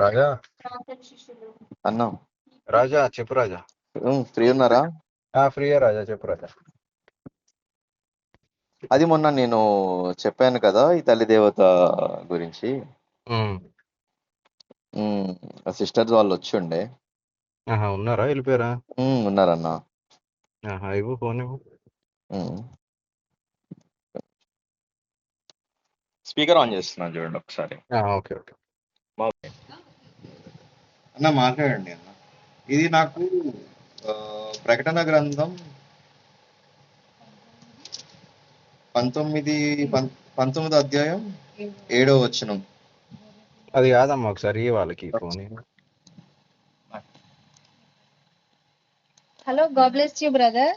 రాజా అన్నా రాజా చెప్పు రాజా. ఫ్రీ ఉన్నారా? ఫ్రీయే రాజా, చెప్పు రాజా. అది మొన్న నేను చెప్పాను కదా ఈ తల్లి దేవత గురించి. సిస్టర్స్ వాళ్ళు వచ్చి ఉండే. ఉన్నారా, వెళ్ళిపోయారా? ఉన్నారన్నా. ఇవ్వు ఫోన్ ఇవ్వు. స్పీకర్ ఆన్ చేస్తున్నాను చూడండి ఒకసారి. ఓకే ఓకే అన్న మాట్లాడండి అన్న. ఇది నాకు ప్రకటన గ్రంథం 19 అధ్యాయం 7వ వచనం. అది కాదమ్మా, ఒకసారి వాళ్ళకి ఫోన్ ఇవ్వు. Hello, God bless you brother.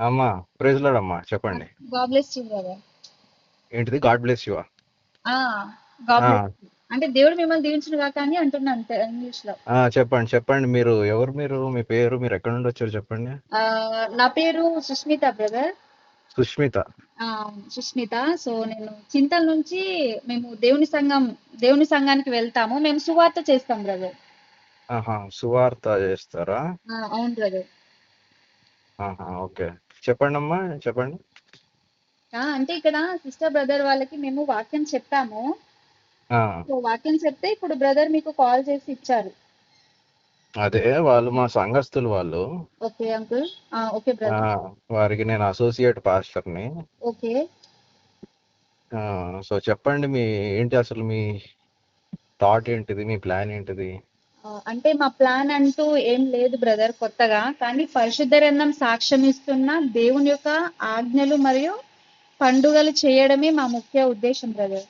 అమ్మా ప్రైజ్ లార్డ్ అమ్మా, చెప్పండి. God bless you brother. ఏంటిది God bless you? God bless you అంటే దేవుడు మిమ్మల్ని దీవించును గాక అని అంటున్నాను అంతే ఇంగ్లీష్ లో. చెప్పండి చెప్పండి. మీరు ఎవరు? మీరు మీ పేరు, మీరు ఎక్కడ నుండి వచ్చారు చెప్పండి. నా పేరు సుష్మిత బ్రదర్. సుష్మిత. సుష్మిత. సో నేను చింతల నుంచి మేము దేవుని సంఘానికి వెళ్తాము. మేము సువార్త చేస్తాం బ్రదర్. సువార్త చేస్తారా? అవును బ్రదర్. ఓకే చెప్పండి అమ్మా, చెప్పండి. అంటే ఇక్కడ సిస్టర్ బ్రదర్ వాళ్ళకి మేము వాక్యం చెప్పాము. సో వాక్యం చెప్తే ఇప్పుడు బ్రదర్ మీకు కాల్ చేసి ఇచ్చారు. అదే వాళ్ళు మా సంఘస్థులు వాళ్ళు. Okay uncle. Okay brother. వారికి నేను అసోసియేట్ పాస్టర్ని. ఓకే. సో చెప్పండి, మీ ఏంటి అసలు మీ థాట్ ఏంటిది, మీ ప్లాన్ ఏంటిది? అంటే మా ప్లాన్ అంటూ ఏం లేదు బ్రదర్ కొత్తగా, కానీ పరిశుద్ధ గ్రంథం సాక్ష్యం ఇస్తున్న దేవుని యొక్క ఆజ్ఞలు మరియు పండుగలు చేయడమే మా ముఖ్య ఉద్దేశం బ్రదర్.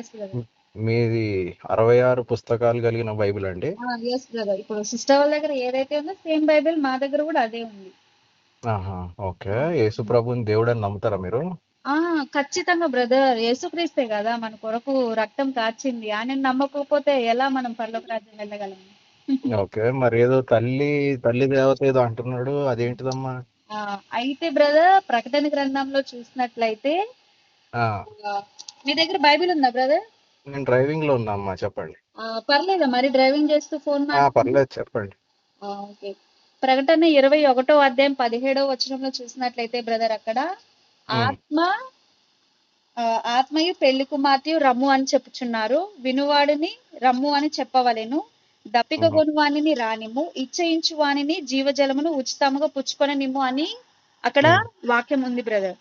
Yes brother. మీది 66 పుస్తకాలు కలిగిన బైబిల్ అండి? Yes brother. ఇప్పుడు సిస్టర్ వాళ్ళ దగ్గర ఏదైతే ఉందో సేమ్ బైబిల్ మా దగ్గర కూడా అదే ఉంది. ఓకే. యేసు ప్రభుని దేవుడని నమ్ముతారా మీరు? ఖచ్చితంగా బ్రదర్. యేసుక్రీస్తే కదా మన కొరకు రక్తం కార్చింది. ఆయన నమ్మకపోతే ఎలా మనం పరలోక రాజ్యం వెళ్ళగలం? ఓకే, మరి ఏదో తల్లి దేవత ఏదో అంటున్నాడు, అదేంటిదమ్మా? అయితే బ్రదర్ ప్రకటన గ్రంథంలో చూసినట్లయితే మీ దగ్గర బైబిల్ ఉందా బ్రదర్? నేను డ్రైవింగ్ లో ఉన్నా అమ్మా, చెప్పండి. పర్లేదా మరి డ్రైవింగ్ చేస్తూ ఫోన్ పర్లేదు, చెప్పండి. ఓకే. ప్రకటన 21వ అధ్యాయం 17వ వచనంలో చూసినట్లయితే బ్రదర్ అక్కడ ఆత్మయు పెళ్లి కుమార్తెయు రమ్ము అని చెప్పుచున్నారు. వినువాడిని రమ్ము అని చెప్పవలెను. దప్పిక కొనువానిని రానిమ్ము, ఇచ్చయించు వానిని జీవజలమును ఉచితముగా పుచ్చుకొననిమ్ము అని అక్కడ వాక్యం ఉంది బ్రదర్.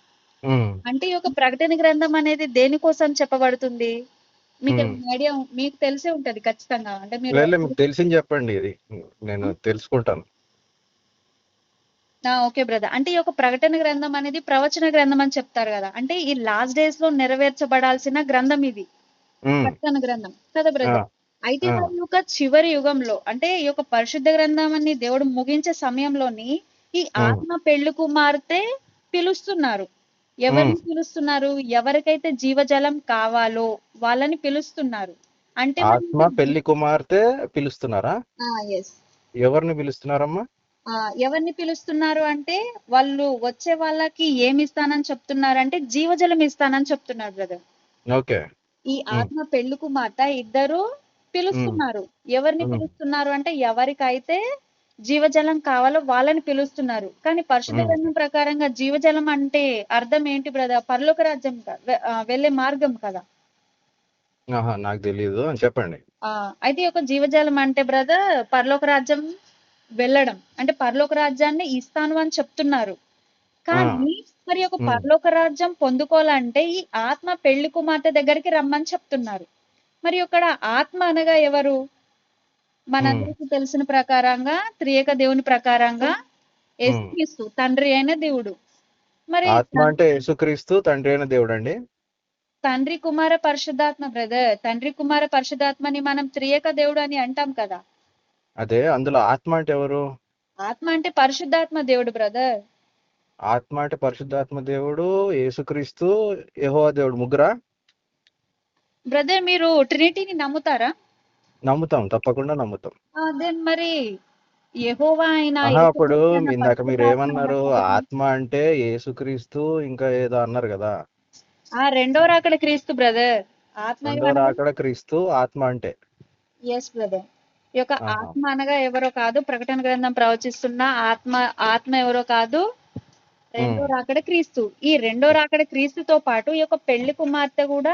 అంటే ఈ యొక్క ప్రకటన గ్రంథం అనేది దేనికోసం చెప్పబడుతుంది? మీకు ఐడియా, మీకు తెలిసే ఉంటది ఖచ్చితంగా. అంటే మీకు తెలిసింది చెప్పండి, ఇది నేను తెలుసుకుంటాను. Okay brother. అంటే ఈ యొక్క ప్రకటన గ్రంథం అనేది ప్రవచన గ్రంథం అని చెప్తారు కదా, అంటే ఈ లాస్ట్ డేస్ లో నెరవేర్చబడాల్సిన గ్రంథం ఇది ప్రకటన గ్రంథం కదా బ్రదర్. అయితే ఈ యొక్క చివరి యుగంలో అంటే ఈ యొక్క పరిశుద్ధ గ్రంథం అని దేవుడు ముగించే సమయంలోని ఈ ఆత్మ పెళ్లి కుమార్తె పిలుస్తున్నారు. ఎవరిని పిలుస్తున్నారు? ఎవరికైతే జీవజలం కావాలో వాళ్ళని పిలుస్తున్నారు. అంటే ఆత్మ పెళ్లి కుమార్తె పిలుస్తున్నారా? ఎవరిని పిలుస్తున్నారమ్మా? ఎవరిని పిలుస్తున్నారు అంటే వాళ్ళు వచ్చే వాళ్ళకి ఏమి ఇస్తానని చెప్తున్నారంటే జీవజలం ఇస్తానని చెప్తున్నారు బ్రదర్. ఓకే. ఈ ఆత్మ పెళ్లి కుమార్తె ఇద్దరు పిలుస్తున్నారు. ఎవరిని పిలుస్తున్నారు అంటే ఎవరికైతే జీవజలం కావాలో వాళ్ళని పిలుస్తున్నారు. కానీ పరిశుద్ధ గ్రంథం ప్రకారంగా జీవజలం అంటే అర్థం ఏంటి బ్రదర్? పరలోక రాజ్యం వెళ్ళే మార్గం కదా. నాకు తెలియదు, చెప్పండి. అయితే ఒక జీవజలం అంటే బ్రదర్ పరలోక రాజ్యం వెళ్ళడం, అంటే పరలోక రాజ్యాన్ని ఇస్తాను అని చెప్తున్నారు. కానీ మరి ఒక పరలోక రాజ్యం పొందుకోవాలంటే ఈ ఆత్మ పెళ్లి కుమార్తె దగ్గరికి రమ్మని చెప్తున్నారు. మరి ఇక్కడ ఆత్మ అనగా ఎవరు? మనందరికీ తెలిసిన ప్రకారంగా త్రియేక దేవుని ప్రకారంగా యేసుక్రీస్తు తండ్రి అయిన దేవుడు. మరి ఆత్మ అంటే యేసుక్రీస్తు తండ్రి అయిన దేవుడు అండి. తండ్రి కుమార పరిశుద్ధాత్మ బ్రదర్. తండ్రి కుమార పరిశుద్ధాత్మని మనం త్రియేక దేవుడు అని అంటాం కదా. అదే, అందులో ఆత్మ అంటే ఎవరు? ఆత్మ అంటే పరిశుద్ధాత్మ దేవుడు బ్రదర్. ఆత్మ అంటే పరిశుద్ధాత్మ దేవుడు, యేసుక్రీస్తు, యెహోవా దేవుడు, ముగ్గురా బ్రదర్? మీరు ట్రినిటీని నమ్ముతారా? నమ్ముతాం, తప్పకుండా నమ్ముతాం. దెన్ మరి యెహోవా అయినా అప్పుడు ఇందాక మీరు ఏమన్నారు? ఆత్మ అంటే యేసుక్రీస్తు ఇంకా ఏదో అన్నారు కదా. రెండో రాకడ క్రీస్తు బ్రదర్. ఆత్మ రెండో అనగా రాకడ క్రీస్తు ఆత్మ అంటే. Yes brother. ఈ యొక్క ఆహా. ఆత్మ అనగా ఎవరో కాదు, ప్రకటన గ్రంథం ప్రవచిస్తున్న ఆత్మ ఆత్మ ఎవరో కాదు, రెండో ఉమ్, రాకడ క్రీస్తు. ఈ రెండో రాకడ క్రీస్తుతో పాటు ఈ యొక్క పెళ్లి కుమార్తె కూడా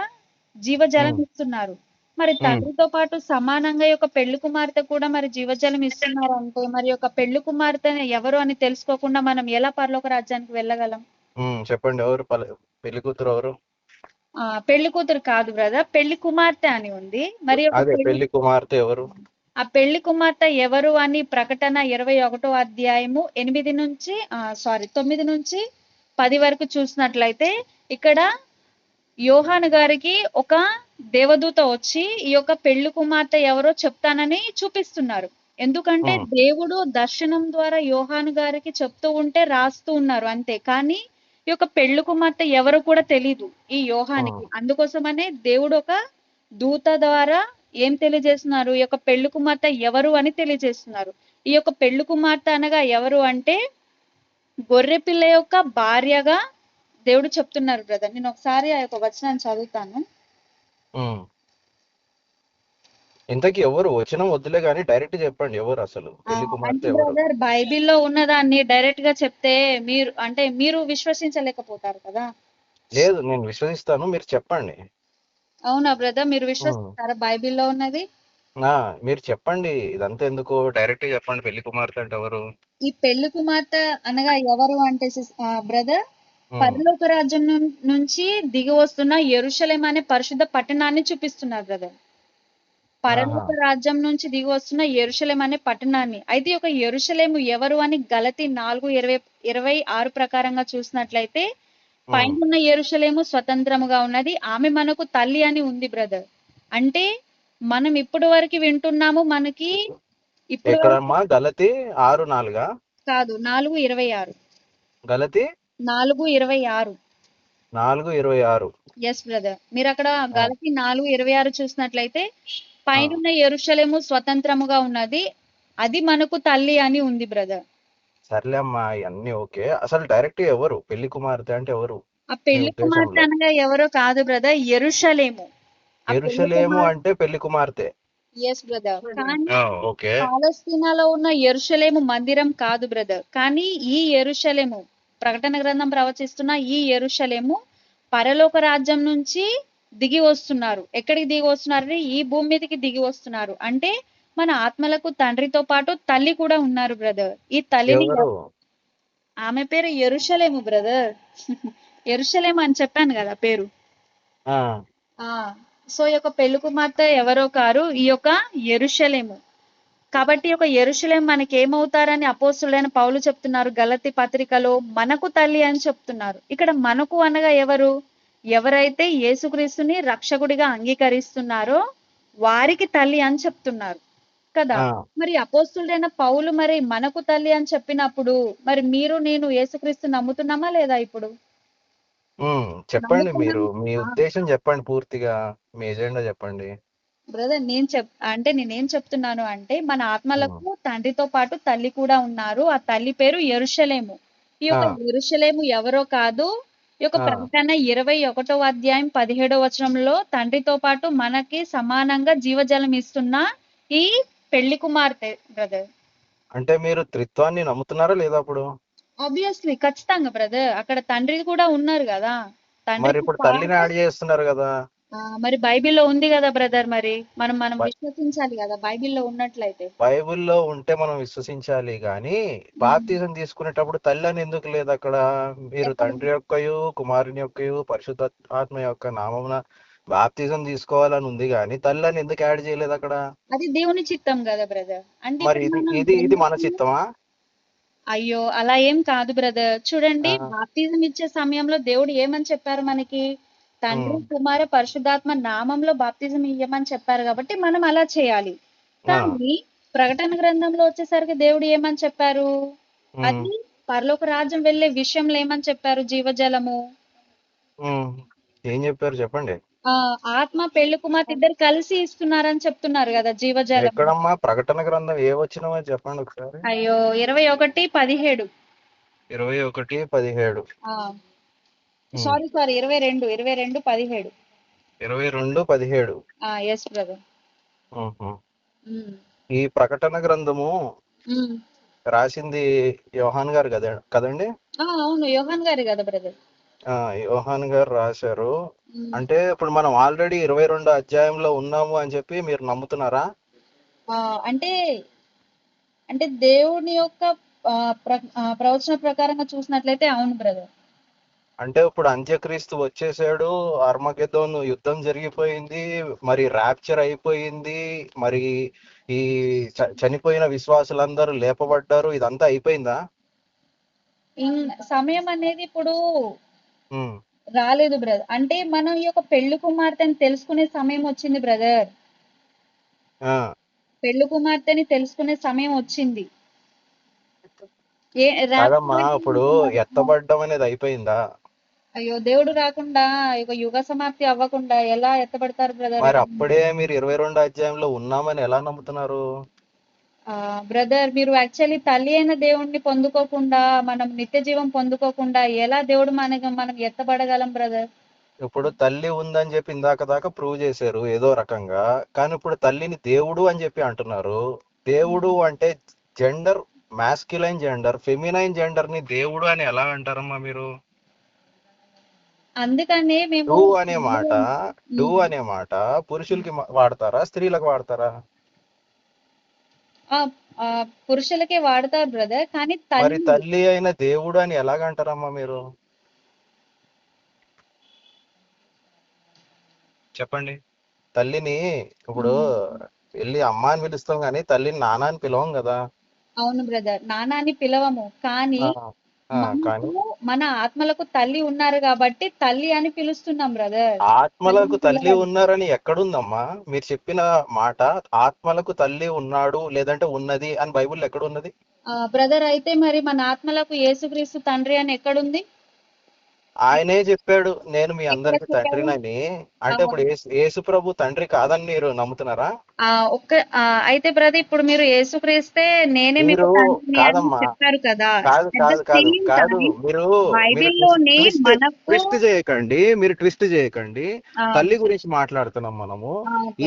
జీవజలం ఉమ్, ఇస్తున్నారు. మరి ఉమ్. తండ్రితో పాటు సమానంగా ఈ యొక్క పెళ్లి కుమార్తె కూడా మరి జీవజలం ఇస్తున్నారు అంటే మరి యొక్క పెళ్లి కుమార్తె ఎవరు అని తెలుసుకోకుండా మనం ఎలా పరలోక రాజ్యానికి వెళ్ళగలం? చెప్పండి, ఎవరు పెళ్లి కూతురు ఎవరు? పెళ్లి కూతురు కాదు బ్రదర్, పెళ్లి కుమార్తె అని ఉంది. మరి ఒక అదే పెళ్లి పెళ్లి కుమార్తె ఎవరు? ఆ పెళ్లి కుమార్తె ఎవరు అని ప్రకటన 21వ అధ్యాయము 9 నుంచి 10 వరకు చూసినట్లయితే ఇక్కడ యోహాను గారికి ఒక దేవదూత వచ్చి ఈ యొక్క పెళ్లి కుమార్తె ఎవరో చెప్తానని చూపిస్తున్నారు. ఎందుకంటే ఉమ్, దేవుడు దర్శనం ద్వారా యోహాను గారికి చెప్తూ ఉంటే రాస్తూ ఉన్నారు అంతే. కానీ ఈ యొక్క పెళ్లి కుమార్తె ఎవరు కూడా తెలీదు ఈ యోహానికి. ఉమ్. అందుకోసమనే దేవుడు ఒక దూత ద్వారా ఏం తెలియజేస్తున్నారు, ఈ యొక్క పెళ్లి కుమార్తె ఎవరు అని తెలియజేస్తున్నారు. ఈ యొక్క పెళ్లి కుమార్తె అనగా ఎవరు అంటే గొర్రె పిల్ల యొక్క భార్యగా దేవుడు చెప్తున్నారు బ్రదర్. నేను ఒకసారి ఆ యొక్క వచనాన్ని చదువుతాను. ఉమ్. ఇంతకీ ఎవరు? వచనం వద్దులే గానీ డైరెక్ట్ చెప్పండి, ఎవరు అసలు పెళ్లి అంటే కుమార్తె ఎవరు? బ్రదర్ బైబిల్లో ఉన్నదాన్ని డైరెక్ట్ గా చెప్తే మీరు విశ్వసించలేకపోతారు కదా. లేదు, నేను విశ్వసిస్తాను, మీరు చెప్పండి. అవునా బ్రదర్, మీరు ఉమ్. విశ్వసిస్తారా బైబిల్లో ఉన్నది? మీరు చెప్పండి, ఇదంతా ఎందుకు, డైరెక్ట్ చెప్పండి, పెళ్లి కుమార్తె అంటే ఎవరు? ఈ పెళ్లి కుమార్తె అనగా ఎవరు అంటే బ్రదర్, ఉమ్. పరలోక రాజ్యం నుంచి దిగి వస్తున్న యెరూషలేం అనే పరిశుద్ధ పట్టణాన్ని చూపిస్తున్నారు బ్రదర్. ఆహా. పరలోక రాజ్యం నుంచి దిగి వస్తున్న యెరూషలేం అనే పట్టణాన్ని. అయితే ఈ యొక్క యెరూషలేము ఎవరు అని గలతీ 4:26 ప్రకారంగా చూసినట్లయితే ఉమ్. పైనున్న యెరూషలేము స్వతంత్రముగా ఉన్నది, ఆమె మనకు తల్లి అని ఉంది బ్రదర్. అంటే మనం ఇప్పటి వరకు వింటున్నాము, మనకి ఇప్పుడు వరకు ఎక్కడమ్మా? గలతి 6:4? కాదు, 4:26. గలతి 4:26. 4:26. Yes brother. మీరు అక్కడ గలతీ 4:26 చూసినట్లయితే పైనున్న యెరూషలేము స్వతంత్రముగా ఉన్నది, అది మనకు తల్లి అని ఉంది బ్రదర్. సర్లే అమ్మా, ఇవన్నీ ఓకే. అసలు డైరెక్ట్ ఎవరు పెళ్లి కుమార్తె అంటే ఎవరు ఆ మీ పెళ్లి కుమార్తె ఉద్దేశంలో? అనగా ఎవరో కాదు బ్రదర్, యెరూషలేము. ఆ పెళ్లి యెరూషలేము కుమార్తె. అంటే పెళ్లి కుమార్తె. Yes brother. కానీ ఓకే. పాలస్తీనాలో ఉన్న యెరూషలేము మందిరం కాదు బ్రదర్. కానీ ఈ యెరూషలేము, ప్రకటన గ్రంథం ప్రవచిస్తున్న ఈ యెరూషలేము పరలోక రాజ్యం నుంచి దిగి వస్తున్నారు. ఎక్కడికి దిగి వస్తున్నారు? ఈ భూమి మీదకి దిగి వస్తున్నారు. అంటే మన ఆత్మలకు తండ్రితో పాటు తల్లి కూడా ఉన్నారు బ్రదర్. ఈ తల్లిని ఎవరు? ఆమె పేరు యెరూషలేము బ్రదర్. యెరూషలేము అని చెప్పాను కదా పేరు. ఆ సో ఈ యొక్క పెళ్లి కుమార్తె ఎవరో కారు, ఈ యొక్క యెరూషలేము. కాబట్టి ఈ యొక్క యెరూషలేం మనకి ఏమవుతారని అపోస్తులైన పౌలు చెప్తున్నారు గలతీ పత్రికలో, మనకు తల్లి అని చెప్తున్నారు. ఇక్కడ మనకు అనగా ఎవరు? ఎవరైతే యేసుక్రీస్తుని రక్షకుడిగా అంగీకరిస్తున్నారో వారికి తల్లి అని చెప్తున్నారు కదా. ఆ. మరి అపోస్తులైన పౌలు మరి మనకు తల్లి అని చెప్పినప్పుడు మరి మీరు నేను యేసుక్రీస్తు నమ్ముతున్నామా లేదా ఇప్పుడు? చెప్పండి, మీరు నమ్ముతున్నాం. మీ ఉద్దేశం చెప్పండి, పూర్తిగా మీ ఎజెండా చెప్పండి. బ్రదర్ నేనేం చెప్తున్నాను అంటే మన ఉమ్. ఆత్మలకు తండ్రితో పాటు తల్లి కూడా ఉన్నారు. ఆ తల్లి పేరు యెరూషలేము. ఈ ఆ, యొక్క యెరూషలేము ఎవరో కాదు, ఈ యొక్క ఆ. ప్రకటన 21వ అధ్యాయం 17వ వచనంలో తండ్రితో పాటు మనకి సమానంగా జీవజలం ఇస్తున్న ఈ పెళ్లి కుమార్తె బ్రదర్. అంటే మీరు త్రిత్వాన్ని నమ్ముతున్నారా లేదా అప్పుడు? ఆబ్వియస్లీ ఖచ్చితంగా బ్రదర్, అక్కడ తండ్రి కూడా ఉన్నారు కదా. మరి తండ్రితో ఇప్పుడు తల్లిని పాటు యాడ్ చేస్తున్నారు కదా. మరి బైబిల్లో ఉంది కదా బ్రదర్. మరి మనం బై- విశ్వసించాలి కదా బైబిల్లో ఉన్నట్లయితే. బైబిల్లో ఉంటే మనం విశ్వసించాలి గాని, బాప్తిజం తీసుకునేటప్పుడు తల్లి అని ఎందుకు లేదు అక్కడ? మీరు ఎక్కడ? తండ్రి యొక్కయు కుమారుని యొక్కయు పరిశుద్ధ ఆత్మ యొక్క నామమున బాప్తిజం తీసుకోవాలని ఉంది గాని తల్లి అని ఎందుకు యాడ్ చేయలేదు అక్కడ? అది దేవుని చిత్తం కదా బ్రదర్. అంటే మరి ఇప్పుడు ఇది మనం ఇది ఇది మన జన్మించిన చిత్తమా? అయ్యో అలా ఏం కాదు బ్రదర్. చూడండి, ఆ, బాప్తిజం ఇచ్చే సమయంలో దేవుడు ఏమని చెప్పారు మనకి? తండ్రి ఉమ్, కుమార పరిశుద్ధాత్మ నామంలో బాప్తిజం ఇయ్యమని చెప్పారు కాబట్టి మనం అలా చేయాలి. ఆ, కానీ ప్రకటన గ్రంథంలో వచ్చేసరికి దేవుడు ఏమని చెప్పారు? ఉమ్, అది పరలోక రాజ్యం వెళ్ళే విషయంలో ఏమని చెప్పారు? జీవజలము. ఉమ్. ఏం చెప్పారు చెప్పండి. ఆత్మ పెళ్లి కుమార్తె ఇద్దరు కలిసి ఇస్తున్నారని చెప్తున్నారు కదా జీవజలము. ఎక్కడమ్మా ప్రకటన గ్రంథం ఏ వచ్చినమో చెప్పండి ఒకసారి. అయ్యో 21:17. 21:17. సారీ 22:17. 22:17. Yes brother. మ్హూ. ఈ ప్రకటన గ్రంథము రాసింది యోహాన్ గారు కదండి? అవును, యోహాన్ గారి కదా బ్రదర్. యోహాన్ గారు రాశారు. అంటే ఇప్పుడు మనం ఆల్రెడీ 22 అధ్యాయంలో ఉన్నాము అని చెప్పి మీరు నమ్ముతున్నారా? అంటే అంటే దేవుని యొక్క ప్రవచన ప్రకారంగా చూసినట్లయితే అవును బ్రదర్. అంటే ఇప్పుడు అంత్యక్రీస్తు వచ్చేసాడు, అర్మగెద్దోన్ యుద్ధం జరిగిపోయింది, మరి ర్యాప్చర్ అయిపోయింది, మరి ఈ చనిపోయిన విశ్వాసులందరూ లేపబడ్డారు, ఇదంతా అయిపోయిందా? సమయం అనేది ఇప్పుడు ఉమ్, రాలేదు బ్రదర్. అంటే మనం ఈ యొక్క పెళ్లి కుమార్తెని తెలుసుకునే సమయం వచ్చింది బ్రదర్. ఆ, పెళ్లి కుమార్తెని తెలుసుకునే సమయం వచ్చింది. కాదమ్మా, ఇప్పుడు ఎత్తబడ్డం అనేది అయిపోయిందా? అయ్యో, దేవుడు రాకుండా యుగ సమాప్తి అవ్వకుండా ఎలా ఎత్తబడతారు బ్రదర్? మరి అప్పుడే మీరు 22 అధ్యాయంలో ఉన్నామని ఎలా నమ్ముతున్నారు? బ్రదర్, మీరు యాక్చువల్లీ తల్లి అయిన దేవుణ్ణి పొందుకోకుండా, మనం నిత్య జీవం పొందుకోకుండా ఎలా దేవుడు మనం ఎత్తబడగలం బ్రదర్? ఇప్పుడు తల్లి ఉందని చెప్పి ఇందాక దాకా ప్రూవ్ చేశారు ఏదో రకంగా, కానీ ఇప్పుడు తల్లిని దేవుడు అని చెప్పి అంటున్నారు. దేవుడు అంటే gender, masculine gender, feminine gender ని దేవుడు అని ఎలా అంటారమ్మా మీరు? అందుకనే మేము డూ అనే మాట పురుషులకి వాడతారా, స్త్రీలకు వాడతారా? పురుషులకే వాడతారు బ్రదర్. కానీ మరి తల్లి అయిన దేవుడు అని ఎలాగంటారమ్మా మీరు? చెప్పండి. తల్లిని ఇప్పుడు వెళ్ళి అమ్మ అని పిలుస్తాం కానీ తల్లిని నాన్న అని పిలవం కదా. అవును బ్రదర్, నాన్న అని పిలవము, కానీ మన ఆత్మలకు తల్లి ఉన్నారు కాబట్టి తల్లి అని పిలుస్తున్నాం బ్రదర్. ఆత్మలకు తల్లి ఉన్నారని ఎక్కడుందమ్మా? మీరు చెప్పిన మాట ఆత్మలకు తల్లి ఉన్నాడు లేదంటే ఉన్నది అని బైబిల్ ఎక్కడున్నది? బ్రదర్, అయితే మరి మన ఆత్మలకు యేసుక్రీస్తు తండ్రి అని ఎక్కడుంది? ఆయనే చెప్పాడు, నేను మీ అందరికి తండ్రినని. అంటే ఇప్పుడు యేసు ప్రభు తండ్రి కాదని మీరు నమ్ముతున్నారా? అయితే బ్రదర్, ఇప్పుడు మీరు యేసుక్రీస్తే నేనే మీకు తండ్రిని అని చెప్పారు కదా. కాదు, మీరు ట్విస్ట్ చేయకండి, మీరు ట్విస్ట్ చేయకండి. తల్లి గురించి మాట్లాడుతున్నాం మనము.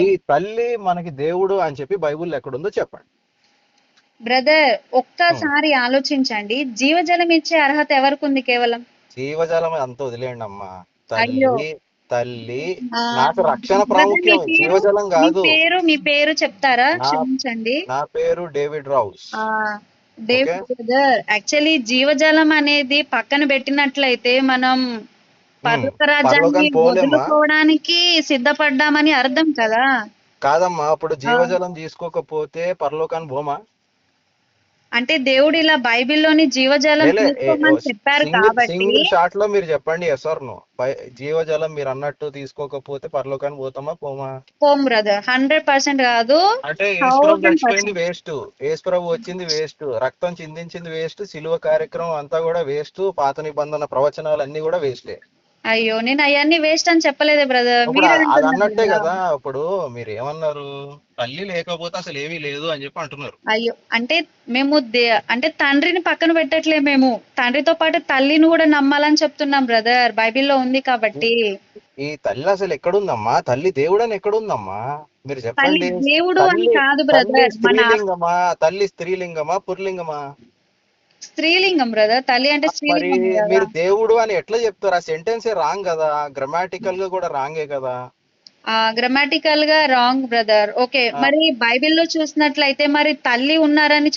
ఈ తల్లి మనకి దేవుడు అని చెప్పి బైబుల్ ఎక్కడుందో చెప్పండి బ్రదర్. ఒక్కసారి ఆలోచించండి, జీవజలం ఇచ్చే అర్హత ఎవరికి ఉంది? కేవలం జీవజలం అంత వదిలేండి అమ్మా. తల్లి నాకు రక్షణ ప్రాముఖ్యం, జీవజలం కాదు. మీ పేరు చెప్తారా? క్షమించండి, నా పేరు David Rouse. David brother, actually జీవజలం అనేది పక్కన పెట్టినట్లయితే మనం పరలోక రాజ్యాన్ని వదులుకోవడానికి సిద్ధపడ్డామని అర్థం కదా. కాదమ్మా, అప్పుడు జీవజలం తీసుకోకపోతే పరలోకాన్ని పోమా? అంటే దేవుడు ఇలా బైబిల్లోని జీవజలం తీసుకోమని చెప్పారు కాబట్టి సింగిల్ షాట్ లో మీరు చెప్పండి ఎస్ ఆర్ నో. జీవజలం మీరు అన్నట్టు తీసుకోకపోతే పరలోకాన్ని పోతామా పోమా? పోం బ్రదర్, 100% కాదు. అంటే యేసుప్రభు చచ్చిపోయింది వేస్ట్, యేసుప్రభు వచ్చింది వేస్ట్, రక్తం చిందించింది వేస్ట్, సిలువ కార్యక్రమం అంతా కూడా వేస్ట్, పాత నిబంధన ప్రవచనాలు అన్ని కూడా వేస్టే. అయ్యో, నేను అవన్నీ వేస్ట్ అని చెప్పలేదే బ్రదర్. అది అన్నట్టే కదా. ఇప్పుడు మీరు ఏమన్నారు, తల్లి లేకపోతే అసలు ఏమీ లేదు అని చెప్పి అంటున్నారు. అయ్యో, అంటే మేము అంటే తండ్రిని పక్కన పెట్టట్లే, మేము తండ్రితో పాటు తల్లిని కూడా నమ్మాలని చెప్తున్నాం బ్రదర్, బైబిల్లో ఉంది కాబట్టి. ఈ తల్లి అసలు ఎక్కడుందమ్మా? తల్లి దేవుడు అని ఎక్కడుందమ్మా? మీరు చెప్పండి. దేవుడు అని కాదు బ్రదర్. స్త్రీలింగమా? తల్లి స్త్రీలింగమా పుర్లింగమా? స్త్రీలింగం బ్రదర్. తల్లి అంటే స్త్రీలింగం. మీరు దేవుడు అని ఎట్లా చెప్తారు? ఆ సెంటెన్స్ రాంగ్ కదా, గ్రామాటికల్ గా కూడా రాంగే కదా. గ్రామాటికల్ గా రాంగ్ బ్రదర్. ఓకే, మరి బైబిల్లో చూసినట్లయితే మరి తల్లి ఉన్నారని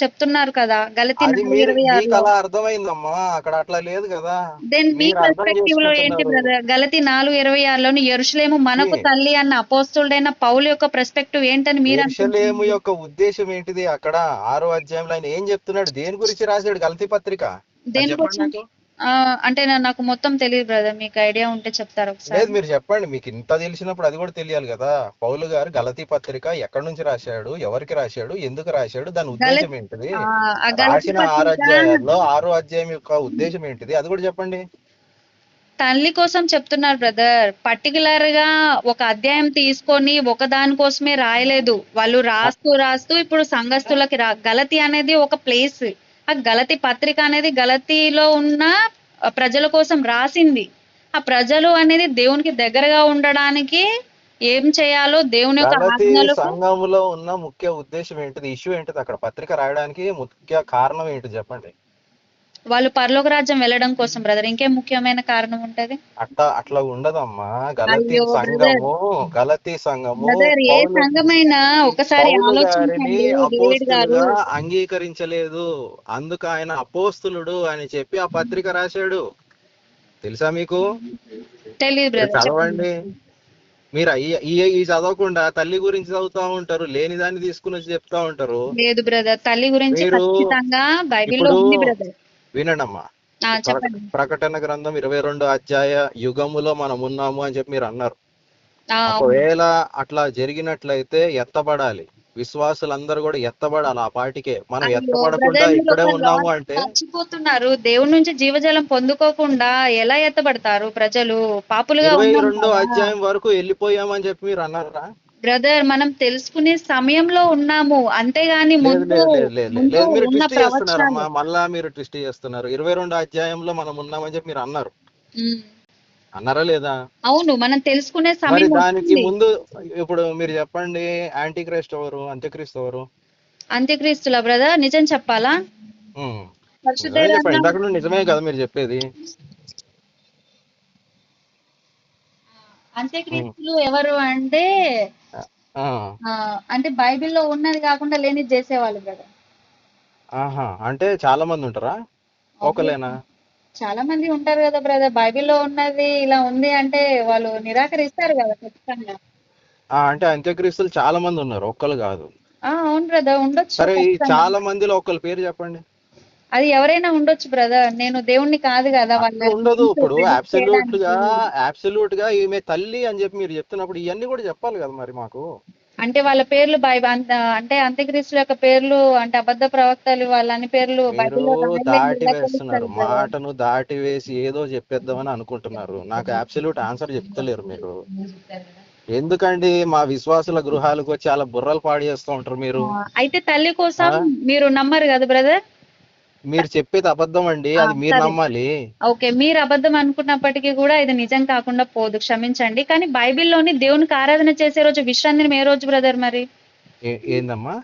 చెప్తున్నారు కదా గలతీ 4:26. అలా అర్థమైందమ్మా, అక్కడ అట్లా లేదు కదా. దెన్ మీ పర్స్పెక్టివ్ లో ఏంటి బ్రదర్? గలతీ 4:26లోని యెరూషలేము మనకు తల్లి అన్న అపోస్తలుడైన పౌలు యొక్క పర్స్పెక్టివ్ ఏంటని మీరు యెరూషలేము యొక్క ఉద్దేశం ఏంటిది? అక్కడ 6వ అధ్యాయంలో ఆయన ఏం చెప్తున్నాడు, దేని గురించి రాశాడు గలతీ పత్రిక? అంటే నాకు మొత్తం తెలియదు బ్రదర్, మీకు ఐడియా ఉంటే చెప్తారు ఒకసారి. లేదు, మీరు చెప్పండి. మీకు ఇంత తెలిసినప్పుడు అది కూడా తెలియాలి కదా. పౌలు గారు గలతీ పత్రిక ఎక్కడి నుంచి రాశాడు, ఎవరికి రాశాడు, ఎందుకు రాశాడు, దాని ఉద్దేశం ఏంటిది? రాసిన 6 అధ్యాయాల్లో 6వ అధ్యాయం యొక్క ఉద్దేశం ఏంటిది అది కూడా చెప్పండి. తల్లి కోసం చెప్తున్నారు బ్రదర్. పర్టికులర్ గా ఒక అధ్యాయం తీసుకొని ఒక దాని కోసమే రాయలేదు వాళ్ళు. రాస్తూ ఇప్పుడు సంఘస్థులకి గలతీ అనేది ఒక ప్లేస్. ఆ గలతీ పత్రిక అనేది గలతీలో ఉన్న ప్రజల కోసం రాసింది. ఆ ప్రజలు అనేది దేవునికి దగ్గరగా ఉండడానికి ఏం చేయాలో దేవుని యొక్క గలతీ ఆజ్ఞలకు సంఘములో ఉన్న ముఖ్య ఉద్దేశం ఏంటిది? ఇష్యూ ఏంటిది? అక్కడ పత్రిక రాయడానికి ముఖ్య కారణం ఏంటి చెప్పండి. వాళ్ళు పరలోక రాజ్యం వెళ్ళడం కోసం బ్రదర్. ఇంకేం ముఖ్యమైన కారణం ఉంటది? అట్లా ఉండదమ్మా. అయ్యో బ్రదర్, గలతీ సంఘము బ్రదర్ ఏ పౌలు సంఘమైనా ఒకసారి పౌలు గారిని ఆలోచించండి డేవిడ్ గారు. అపోస్తులుగా అంగీకరించలేదు, అందుకు ఆయన అపోస్తులుడు అని చెప్పి ఆ పత్రిక రాశాడు. తెలుసా మీకు? తెలియదు మీరు బ్రదర్, చెప్పండి. చదవండి. మీరు ఈ చదవకుండా తల్లి గురించి చదువుతా ఉంటారు, లేని దాన్ని తీసుకుని వచ్చి చెప్తా ఉంటారు. లేదు బ్రదర్, తల్లి గురించి మీరు ఖచ్చితంగా బైబిల్లో ఇప్పుడు ఉంది బ్రదర్. వినండమ్మా. చెప్పండి. ప్రకటన గ్రంథం 22 అధ్యాయ యుగములో మనం ఉన్నాము అని చెప్పి మీరు అన్నారు. అవును. ఒకవేళ అట్లా జరిగినట్లయితే ఎత్తబడాలి, విశ్వాసులందరూ కూడా ఎత్తబడాలి. ఆ పాటికే మనం అయ్యో ఎత్తబడకుండా బ్రదర్, మీరు ఇక్కడే ఒక ఉన్నాము లాజిక్ అంటే మర్చిపోతున్నారు. దేవుడి నుంచి జీవజలం పొందుకోకుండా ఎలా ఎత్తబడతారు ప్రజలు? పాపులుగా ఉన్నాం 22 కదా అధ్యాయం వరకు వెళ్ళిపోయామని చెప్పి మీరు అన్నారా? బ్రదర్. మనం తెలుసుకునే సమయంలో ఉన్నాము, అంతేగాని లేదు ముందు లేదు లేదు లేదు లేదు ముందు లేదు, మీరు ఉన్న ట్విస్ట్ చేస్తున్నారమ్మా. ప్రవచనాలు. మళ్ళా మీరు ట్విస్ట్ చేస్తున్నారు. 22 అధ్యాయంలో మనం ఉన్నామని చెప్పి మీరు అన్నారు, ఉమ్. అన్నారా లేదా? అవును, మనం తెలుసుకునే మరి సమయం దానికి వస్తుంది. ముందు ఇప్పుడు మీరు చెప్పండి, యాంటీ క్రైస్ట్ ఎవరు, అంత్యక్రీస్తు ఎవరు? అంత్యక్రీస్తుల బ్రదర్, నిజం చెప్పాలా? ఉమ్. పరిశుద్ధ నిజమే చెప్పండి. గ్రంథం ఇందాక నుండి నిజమే కదా మీరు చెప్పేది. అంత్యక్రీస్తులు ఎవరు అంటే ఆ, అంటే బైబిల్లో ఉన్నది కాకుండా లేనిది చేసేవాళ్ళు బ్రదర్. ఆహా, అంటే చాలా మంది ఉంటారా? ఒకలేనా? చాలా మంది ఉంటారు కదా బ్రదర్. బైబిల్లో ఉన్నది ఇలా ఉంది అంటే వాళ్ళు నిరాకరిస్తారు కదా ఖచ్చితంగా. అంటే అంత్యక్రీస్తులు చాలా మంది ఉన్నారు, ఒక్కరు కాదు. అవును బ్రదర్, ఉండొచ్చు సరే, ఈ ఖచ్చితంగా. చాలా మందిలో ఒకళ్ళ పేరు చెప్పండి. అది ఎవరైనా ఉండొచ్చు బ్రదర్, నేను దేవుణ్ణి కాదు కదా అట్లా వాళ్ళ ఉండదు. ఇప్పుడు ప్రెడిక్ట్ చేయడానికి. అబ్సల్యూట్ గా ఈమె తల్లి అని చెప్పి మీరు చెప్తున్నప్పుడు ఇవన్నీ కూడా చెప్పాలి కదా మరి మాకు. అంటే వాళ్ళ పేర్లు అంటే అంత్యక్రీస్తుల యొక్క పేర్లు అంటే అబద్ధ ప్రవక్తలు వాళ్ళ అన్ని పేర్లు మీరు బైబిల్లో రాయలేదు, దాటి ఎలా వేస్తున్నారు, తెలుస్తుంది బ్రదర్? మాటను దాటి వేసి ఏదో చెప్పేద్దామని అనుకుంటున్నారు. నాకు అబ్సల్యూట్ ఆన్సర్ చెప్తలేరు మీరు. ఎందుకండి మా విశ్వాసుల గృహాలకు వచ్చి అలా బుర్రలు పాడు చేస్తూ ఉంటారు మీరు. అయితే తల్లి కోసం ఆ మీరు నమ్మరు కదా బ్రదర్? మీరు చెప్పేది అబద్ధం అండి, అది మీరు సరే, నమ్మాలి. ఓకే, మీరు అబద్ధం అనుకున్నప్పటికీ కూడా ఇది నిజం కాకుండా పోదు, క్షమించండి. కానీ బైబిల్లోని దేవునికి ఆరాధన చేసే రోజు విశ్రాంతిని ఏ రోజు బ్రదర్ మరి? ఏందమ్మా?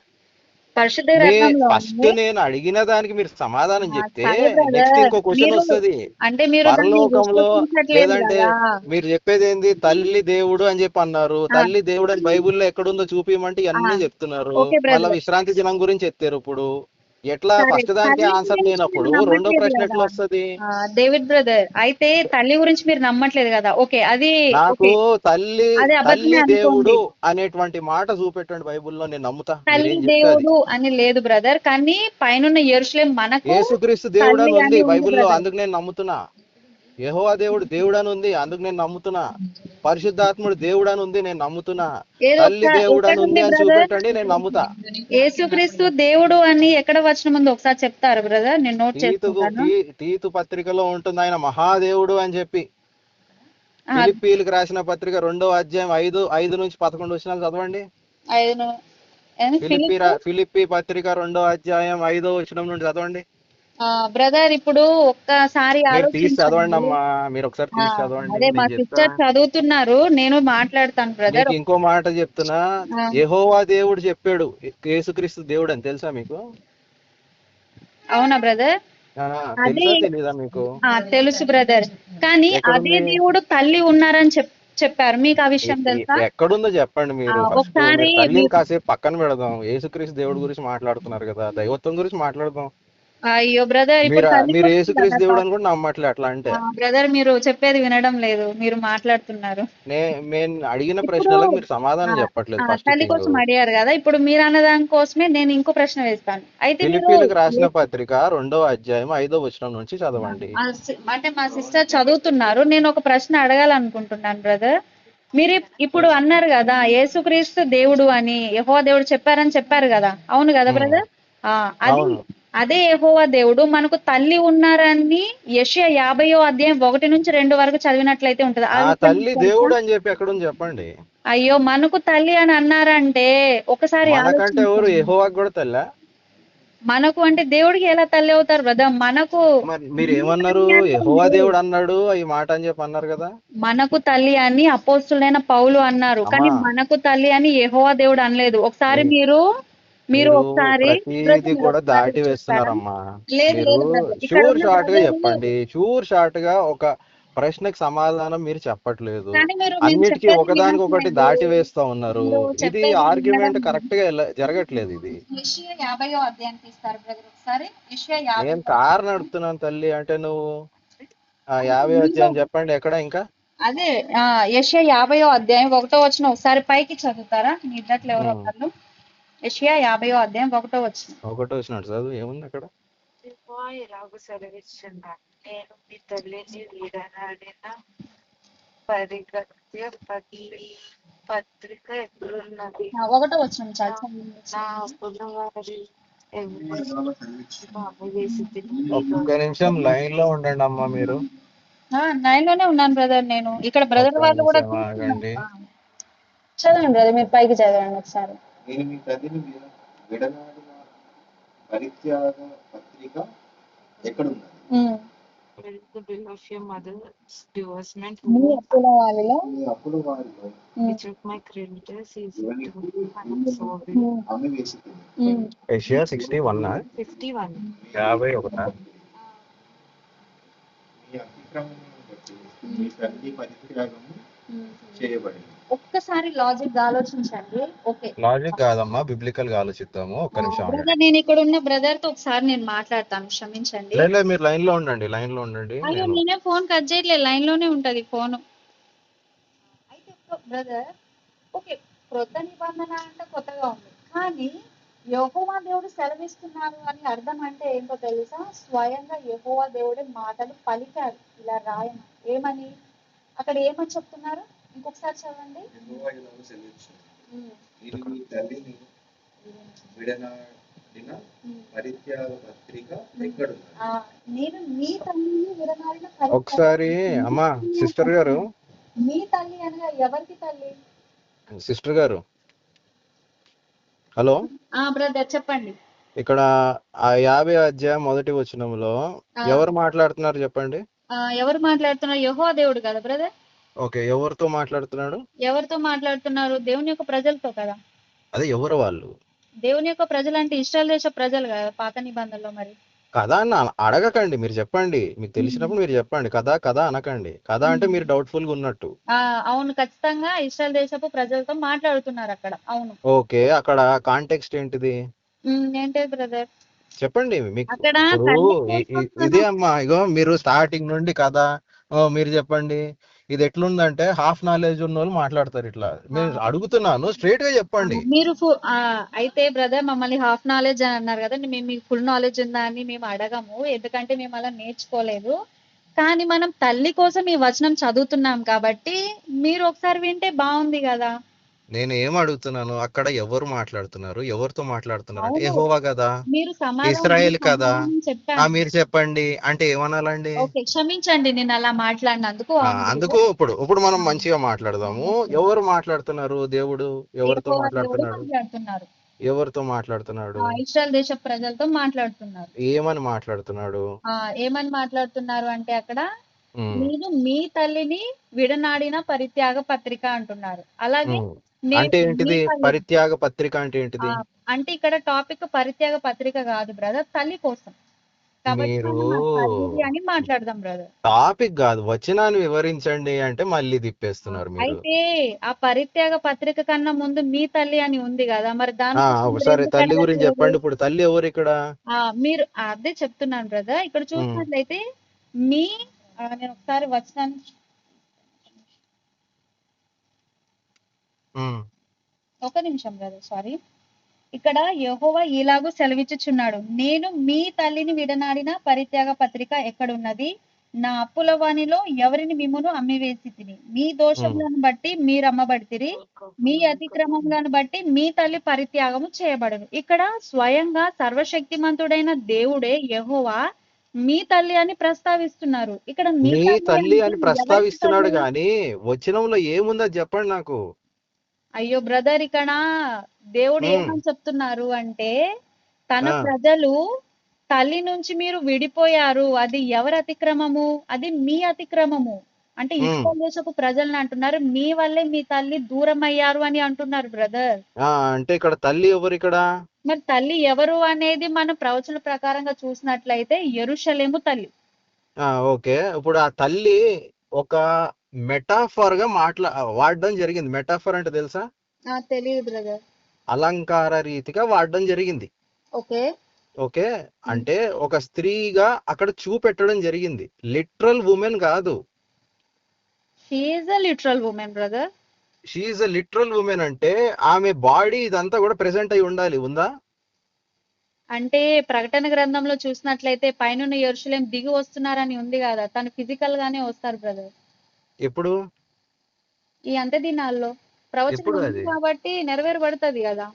పరిశుద్ధ గ్రంథంలో ఫస్ట్ నేను అడిగిన దానికి మీరు సమాధానం చెప్తే సరే నెక్స్ట్ బ్రదర్, ఇంకో క్వశ్చన్ మీరు వస్తుంది. అంటే మీరు దాన్ని పరలోకంలో విశ్వసించట్లేదు లేదంటే కదా. మీరు చెప్పేది ఏంది? తల్లి దేవుడు అని చెప్పి అన్నారు. తల్లి దేవుడు అని బైబిల్లో ఎక్కడుందో చూపించమంటే ఇవన్నీ చెప్తున్నారు. ఓకే మళ్ళీ బ్రదర్, విశ్రాంతి దినం గురించి ఎత్తారు. ఇప్పుడు ఎట్లా? సరే, ఫస్ట్ దానికి తల్లి ఆన్సర్ గురించి లేనప్పుడు మీరు రెండో నమ్మట్లేదు ప్రశ్న కదా ఎట్లా వస్తుంది? David brother. అయితే తల్లి గురించి మీరు నమ్మట్లేదు కదా, ఓకే, అది నాకు ఓకే, తల్లి అది తల్లి అబద్ధమే దేవుడు అనుకోండి. అనేటువంటి మాట చూపెట్టండి బైబిల్లో, నేను నమ్ముతా. తల్లి మీరేం చెప్తే అది. దేవుడు అని లేదు బ్రదర్, కానీ పైనున్న యెరూషలేం మనకు యేసుక్రీస్తు దేవుడు తల్లి అని ఉంది అని ఉంది బైబిల్లో, బ్రదర్. అందుకు నేను నమ్ముతున్నా. యెహోవా దేవుడు అని ఉంది, అందుకు నేను నమ్ముతున్నా. పరిశుద్ధాత్ముడు దేవుడు అని ఉంది, నేను నమ్ముతున్నా. ఏదో తల్లి దేవుడు అని ఉంది ఎక్కడుంది అని బ్రదర్? చూపెట్టండి, నేను నమ్ముతా. యేసుక్రీస్తు దేవుడు అని ఎక్కడ వచనం ఉందో ఒకసారి చెప్తారు బ్రదర్, నేను నోట్ చేసుకుంటాను. తీతు పత్రికలో ఉంటుంది ఆయన మహాదేవుడు అని చెప్పి. ఆ, ఫిలిప్పీలకు రాసిన పత్రిక 2వ అధ్యాయం 5 నుంచి 11 వచనాలు చదవండి. ఫిలిప్పీ పత్రిక 2వ అధ్యాయం 5వ వచనం నుండి చదవండి. బ్రదర్ ఇప్పుడు ఒక్కసారి మీరు తీసి చదవండి ఆలోచించండి. అమ్మా, మీరు ఒకసారి తీసి చదవండి, అదే మా నేను చెప్తా. సిస్టర్ చదువుతున్నారు, నేను మాట్లాడతాను బ్రదర్. మీకు ఇంకో మాట చెప్తున్నా. యెహోవా దేవుడు చెప్పాడు యేసుక్రీస్తు దేవుడు అని, తెలుసా మీకు? అవునా బ్రదర్? తెలుసా తెలీదా మీకు? తెలుసు బ్రదర్, కానీ అదే దేవుడు తల్లి ఉన్నారని చెప్పారు, మీకు ఆ విషయం తెలుసా? ఎక్కడుందో చెప్పండి మీరు. ఫస్ట్ ఒకసారి తల్లిని కాసేపు పక్కన పెడదాం. యేసుక్రీస్తు దేవుడి గురించి మాట్లాడుతున్నారు కదా, దైవత్వం గురించి మాట్లాడదాం. అయ్యో బ్రదర్, ఇప్పుడు మీరు యేసుక్రీస్తు దేవుడు అని కూడా నమ్మట్లే. అట్లా అంటే బ్రదర్ మీరు చెప్పేది వినడం లేదు, మీరు మాట్లాడుతున్నారు. నేను అడిగిన ప్రశ్నలకు మీరు సమాధానం చెప్పట్లేదు. ఫస్ట్ తల్లి కోసం అడిగారు కదా, ఇప్పుడు మీరు అన్న దాని కోసమే నేను ఇంకో ప్రశ్న వేస్తాను. అయితే ఫిలిప్పీలకు రాసిన పత్రిక 2వ అధ్యాయం 5వ వచనం నుంచి చదవండి. అంటే మా సిస్టర్ చదువుతున్నారు, నేను ఒక ప్రశ్న అడగాలనుకుంటున్నాను బ్రదర్. మీరు ఇప్పుడు అన్నారు కదా యేసుక్రీస్తు దేవుడు అని, యెహోవా దేవుడు చెప్పారని చెప్పారు కదా, అవును కదా బ్రదర్? అదే యెహోవా దేవుడు మనకు తల్లి ఉన్నారని యెషయా 50వ అధ్యాయం 1 నుంచి 2 వరకు చదివినట్లయితే ఉంటది. తల్లి దేవుడు అని చెప్పి ఎక్కడుంది చెప్పండి. అయ్యో, మనకు తల్లి అని అన్నారంటే ఒకసారి మనకంటే ఎవరు? యెహోవాకు కూడా తల్లా? మనకు అంటే దేవుడికి ఎలా తల్లి అవుతారు బ్రదర్? మనకు మరి మీరు మీ ఏమన్నారు? తల్లి అని యెహోవా ఉంది. దేవుడు అన్నాడు ఈ మాట అని చెప్పి అన్నారు కదా మనకు తల్లి అని అపోస్తులైన పౌలు అన్నారు, కానీ అమ్మా. మనకు తల్లి అని యెహోవా దేవుడు అనలేదు. ఒకసారి మీ- మీరు మీరు మీరు ఒకసారి ప్రతిదీ బ్రదర్ మీరు కూడా ఒకసారి దాటి చెప్తారా? వేస్తున్నారమ్మా. లేదు మీరు లేదు బ్రదర్, ఇక్కడ షూర్ ఉన్న షార్ట్ గా బ్రదర్ చెప్పండి. షూర్ షార్ట్ గా ఒక ప్రశ్నకి సమాధానం మీరు చెప్పట్లేదు. కానీ మీరు మేము అన్నిటికీ చెప్పేది ఒకదానికి ఒకటి వినట్లేదు. దాటి వేస్తా ఉన్నారు. మీరు ఇది చెప్పేది ఆర్గ్యుమెంట్ వినడం. కరెక్ట్ గా జరగట్లేదు. ఇది యెషయా 50వ అధ్యాయానికి ఇస్తారు బ్రదర్ ఒకసారి. యెషయా నేను 50వ కారు అధ్యాయం. నడుపుతున్నాను తల్లి అంటే నువ్వు అంటే 50 మీలో అధ్యాయం చెప్పండి ఎక్కడ ఇంకా అదే యెషయా 50వ అధ్యాయం 1వ వచనం ఒకసారి పైకి చదువుతారా? మీ ఇద్దట్లో ఎవరో ఉమ్, ఒకళ్ళు. యెషయా 50వ అధ్యాయం 1వ వచనం. ఒకటో వచ్చినట్టు చదువు ఏముంది అక్కడ? యెహోవా ఇలాగు సెలవిస్తున్నాడు, నేను మీ తల్లిని వీడనాడిన పరిగెత్తే పత్రిక ఎక్కడున్నది? 1వ వచనం నా చదువు. అప్పులవారి బాబు వేసి తిని ఈ ఒక్క నిమిషం దోషం లైన్ లో ఉండండి అమ్మా మీరు. 9 లోనే ఉన్నాను బ్రదర్ నేను. ఇక్కడ బ్రదర్ ఒక్క వాళ్ళు కూడా నిమిషం ఆగండి. చదవండి బ్రదర్, మీరు పైకి చదవండి ఒకసారి. నేను మీ తల్లిని విడనాడిన పరిత్యాగ పత్రిక ఎక్కడున్నది? ఉమ్. the bill of your mother's divorcement me who అప్పుల వాళ్ళలో మీ అప్పుల వారిలో which of my creditors is it ఇవన్నీ to me and so will అమ్మి వేసి తిని. ఏషియా 61 51. 51 మీ అతిక్రమములను బట్టి మీ తల్లి పరిత్యాగము చేయబడింది. ఒక్కసారి లాజిక్ ఆలోచించండి. ఓకే లాజిక్ కాదమ్మా, బిబ్లికల్ గా ఆలోచిద్దాము. ఒక్క నిమిషం ఆగండి. బ్రదర్, నేను ఇక్కడ ఉన్న బ్రదర్ తో ఒకసారి నేను మాట్లాడతాను, క్షమించండి. లేదు లేదు, మీరు లైన్ లో ఉండండి, లైన్ లో ఉండండి. అయ్యో నేను నేనే ఫోన్ కట్ చేయట్లేదు, లైన్ లోనే ఉంటది ఫోన్. అయితే బ్రదర్, ఓకే క్రొత్త నిబంధన అంటే కొత్తగా ఉంది, కానీ యెహోవా దేవుడు సెలవిస్తున్నారు అని అర్థం అంటే ఏంటో తెలుసా? స్వయంగా యెహోవా దేవుడే మాటలు పలికారు ఇలా రాయమని. ఏమని అక్కడ ఏమని చెప్తున్నారు? ఇంకొకసారి చదవండి. యెహోవా ఇలాగు సెలవిస్తున్నాడు, ఉమ్, నేను మీ తల్లిని విడనాడిన ఉమ్. పరిత్యాగ పత్రిక ఎక్కడున్నది? నేను మీ తల్లిని విడనాడిన ఒకసారి అమ్మా సిస్టర్ గారు, మీ తల్లి అనగా ఎవరికి తల్లి? సిస్టర్ గారు హలో, బ్రదర్ చెప్పండి. ఇక్కడ ఆ 50 అధ్యాయం మొదటి వచనంలో ఎవరు మాట్లాడుతున్నారు చెప్పండి? ఎవరు మాట్లాడుతున్నారు? యెహోవా దేవుడు కదా బ్రదర్. ఓకే, ఎవరితో మాట్లాడుతున్నాడు? ఎవరితో మాట్లాడుతున్నారు? దేవుని యొక్క ప్రజలతో కదా. అదే ఎవరు వాళ్ళు? దేవుని యొక్క ప్రజలు అంటే ఇశ్రాయేల్ దేశ ప్రజలు కదా పాత నిబంధనలో. మరి కదా అని అడగకండి, మీరు చెప్పండి. మీకు తెలిసినప్పుడు మీరు చెప్పండి. కదా కదా అనకండి. కదా అంటే మీరు డౌట్ఫుల్ గా ఉన్నట్టు. అవును, ఖచ్చితంగా ఇశ్రాయేల్ దేశపు ప్రజలతో మాట్లాడుతున్నారు అక్కడ. అవును. ఓకే, అక్కడ కాంటెక్స్ట్ ఏంటిది ఏంటి బ్రదర్ చెప్పండి. మీకు అక్కడ? ఇప్పుడు ఇదే అమ్మా, ఇగో మీరు స్టార్టింగ్ నుండి కదా మీరు చెప్పండి. ఇది ఎట్లుందంటే హాఫ్ నాలెడ్జ్ ఉన్న వాళ్ళు మాట్లాడతారు ఇట్లా. నేను అడుగుతున్నాను, స్ట్రైట్ గా చెప్పండి. మీరు అయితే బ్రదర్ మమ్మల్ని హాఫ్ నాలెడ్జ్ అని అన్నారు కదా, మేము మీకు ఫుల్ నాలెడ్జ్ ఉందా అని మేము అడగము, ఎందుకంటే మేము అలా నేర్చుకోలేదు. కానీ మనం తల్లి కోసం ఈ వచనం చదువుతున్నాం కాబట్టి మీరు ఒకసారి వింటే బాగుంది కదా. నేను ఏం అడుగుతున్నాను, అక్కడ ఎవరు మాట్లాడుతున్నారు, ఎవరితో మాట్లాడుతున్నారు అంటే అవును. యెహోవా కదా, మీరు ఇస్రాయేల్ కదా. చెప్పాను. మీరు చెప్పండి అంటే ఏమనాలండి? ఓకే, క్షమించండి నేను అలా మాట్లాడినందుకు. అందుకు ఇప్పుడు మనం మంచిగా మాట్లాడదాము. ఎవరు మాట్లాడుతున్నారు? దేవుడు ఎవరితో యెహోవా దేవుడు మాట్లాడుతున్నాడు? మాట్లాడుతున్నారు. ఎవరితో మాట్లాడుతున్నాడు? ఇశ్రాయేల్ దేశ ప్రజలతో మాట్లాడుతున్నారు. ఏమని మాట్లాడుతున్నాడు? ఏమని మాట్లాడుతున్నారు అంటే అక్కడ ఉమ్, నేను మీ తల్లిని విడనాడిన పరిత్యాగ పత్రిక అంటున్నారు. అలాగే ఉమ్. నేను అంటే మీ ఏంటిది తల్లిని- పరిత్యాగ పత్రిక అంటే ఏంటిది? అంటే ఇక్కడ టాపిక్ పరిత్యాగ పత్రిక కాదు బ్రదర్, తల్లి కోసం. కాబట్టి మీరు మనం ఆ తల్లిది అని మాట్లాడదాం బ్రదర్. టాపిక్ కాదు, వచనాన్ని వివరించండి అంటే మళ్ళీ తిప్పేస్తున్నారు మీరు. అయితే ఆ పరిత్యాగ పత్రిక కన్నా ముందు మీ తల్లి అని ఉంది కదా, మరి దాని సరే, తల్లి గురించి చెప్పండి. ఇప్పుడు తల్లి ఎవరు ఇక్కడ? మీరు అదే చెప్తున్నాను బ్రదర్. ఇక్కడ చూసినట్లయితే మీ నేను ఒకసారి వచనాన్ని ఒక నిమిషం బ్రదర్, సారీ. ఇక్కడ యెహోవా ఇలాగూ సెలవిచ్చుచున్నాడు, నేను మీ తల్లిని విడనాడిన పరిత్యాగ పత్రిక ఎక్కడున్నది? నా అప్పుల వానిలో ఎవరిని మిమ్మును అమ్మివేసి తిని, మీ దోషములను బట్టి మీరు అమ్మబడితిరి, మీ అతిక్రమములను బట్టి మీ తల్లి పరిత్యాగము చేయబడను. ఇక్కడ స్వయంగా సర్వశక్తిమంతుడైన దేవుడే యెహోవా మీ తల్లి అని ప్రస్తావిస్తున్నారు. ఇక్కడ మీ తల్లి అని అంటే ప్రస్తావిస్తున్నాడు ఎవరికి తల్లి? గాని వచనంలో ఏముందో చెప్పండి నాకు. అయ్యో బ్రదర్, ఇక్కడ దేవుడు ఏమని చెప్తున్నారు అంటే తన ఆ, ప్రజలు తల్లి నుంచి మీరు విడిపోయారు, అది ఎవరి అతిక్రమము? అది మీ అతిక్రమము. అంటే ఉమ్, ఇస్రాయేల్ దేశపు ప్రజల్ని అంటున్నారు, మీ వల్లే మీ తల్లి దూరం అయ్యారు అని అంటున్నారు బ్రదర్. అంటే ఇక్కడ తల్లి ఎవరు ఇక్కడ? మరి తల్లి ఎవరు అనేది మనం ప్రవచన ప్రకారంగా చూసినట్లయితే యెరూషలేము తల్లి. ఓకే, ఇప్పుడు ఆ తల్లి ఒక మెటాఫర్ గా వాడడం జరిగింది. మెటాఫర్ అంటే తెలుసా? తెలియదు బ్రదర్. అలంకార రీతిగా వాడడం జరిగింది. ఓకే. ఓకే, అంటే ఒక స్త్రీగా అక్కడ చూపెట్టడం జరిగింది, లిటరల్ ఉమెన్ కాదు. She is a literal woman brother. She a literal woman అంటే ఆమె బాడీ ఇదంతా కూడా ప్రెసెంట్ అయి ఉండాలి. ఉందా? అంటే ప్రకటన గ్రంథంలో చూసినట్లయితే పైనున్న యెరూషలేం దిగి వస్తున్నారని ఉంది కదా, తను ఫిజికల్ గానే వస్తారు బ్రదర్ ఎప్పుడు? ఈ అంత్య దినాల్లో. ప్రవచనం ఎప్పుడు ఉంది అది? కాబట్టి నెరవేరబడుతుంది కదా.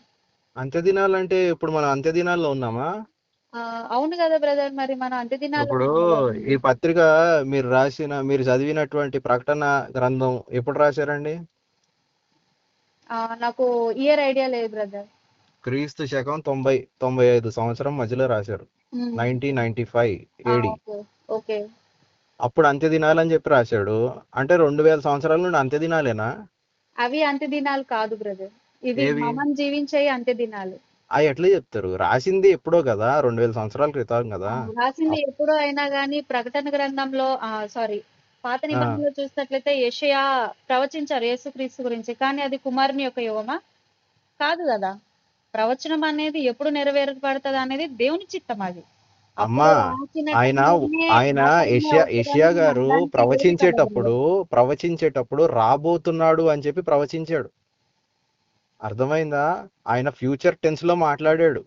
అంత్య దినాలంటే ఇప్పుడు మనం అంత్య దినాల్లో ఉన్నామా? అవును కదా బ్రదర్, మరి మనం అంత్య దినాల్లో ఇప్పుడు ఉన్నాం కదా. ఈ పత్రిక మీరు చదివినటువంటి ప్రకటన గ్రంథం ఎప్పుడు రాశారండి? నాకు ఇయర్ ఐడియా లేదు బ్రదర్. క్రీస్తు శకం 95 సంవత్సరం మధ్యలో రాశారు, 1995 ఏడి. ఓకే. ఓకే. అప్పుడు అంత్య దినాలని చెప్పి రాశాడు. అంటే 2000 సంవత్సరాల నుండి అంత్య దినాలేనా? అవి అంత్య దినాలు కాదు బ్రదర్, ఇవి ఏవి? మనం జీవించే అంత్య దినాలు. అవి ఎట్లా చెప్తారు? రాసింది ఎప్పుడో కదా, 2000 సంవత్సరాల క్రితం కదా. రాసింది ఎప్పుడో అయినా కానీ ప్రకటన గ్రంథంలో సారీ పాత నిబంధనలో చూసినట్లయితే యెషయా ప్రవచించారు యేసుక్రీస్తు గురించి, కానీ అది కుమారుని యొక్క యుగమా? కాదు కదా. ప్రవచనం అనేది ఎప్పుడు నెరవేరబడుతుంది అనేది దేవుని చిత్తం. అది అమ్మా, ఆయన ఆయన యెషయా గారు ప్రవచించేటప్పుడు రాబోతున్నాడు అని చెప్పి ప్రవచించాడు. అర్థమైందా? ఆయన ఫ్యూచర్ టెన్స్ లో మాట్లాడాడు.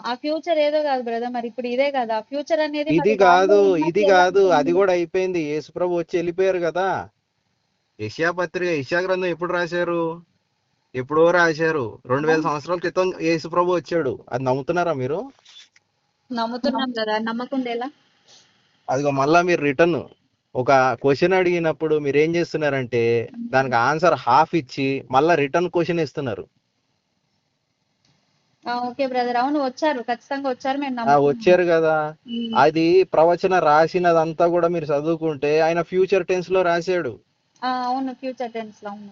ఆ ఫ్యూచర్ ఏదో కాదు బ్రదర్, మరి ఇప్పుడు ఇదే కదా ఫ్యూచర్ అనేది. ఇది కాదు, ఇది కాదు, అది కూడా అయిపోయింది. యేసుప్రభు వచ్చి వెళ్ళిపోయారు కదా. యెషయా గ్రంథం ఎప్పుడు రాశారు? ఎప్పుడో రాశారు, 2000 సంవత్సరాల క్రితం యేసుప్రభు వచ్చాడు. అది నమ్ముతున్నారా మీరు? నమ్ముతున్నాం కదా, నమ్మకుండా ఎలా? అదిగో మళ్ళా మీరు రిటర్న్ ఒక క్వశ్చన్ అడిగినప్పుడు మీరు ఏం చేస్తున్నారంటే దానికి ఆన్సర్ హాఫ్ ఇచ్చి మళ్ళా రిటర్న్ క్వశ్చన్ ఇస్తున్నారు. ఓకే బ్రదర్, అవును వచ్చారు, ఖచ్చితంగా వచ్చారు, మేము నమ్ముతున్నాం. వచ్చారు కదా. అది ప్రవచన రాసినదంతా కూడా మీరు చదువుకుంటే ఆయన ఫ్యూచర్ టెన్స్ లో రాశాడు. అవును, ఫ్యూచర్ టెన్స్ లో. అవును.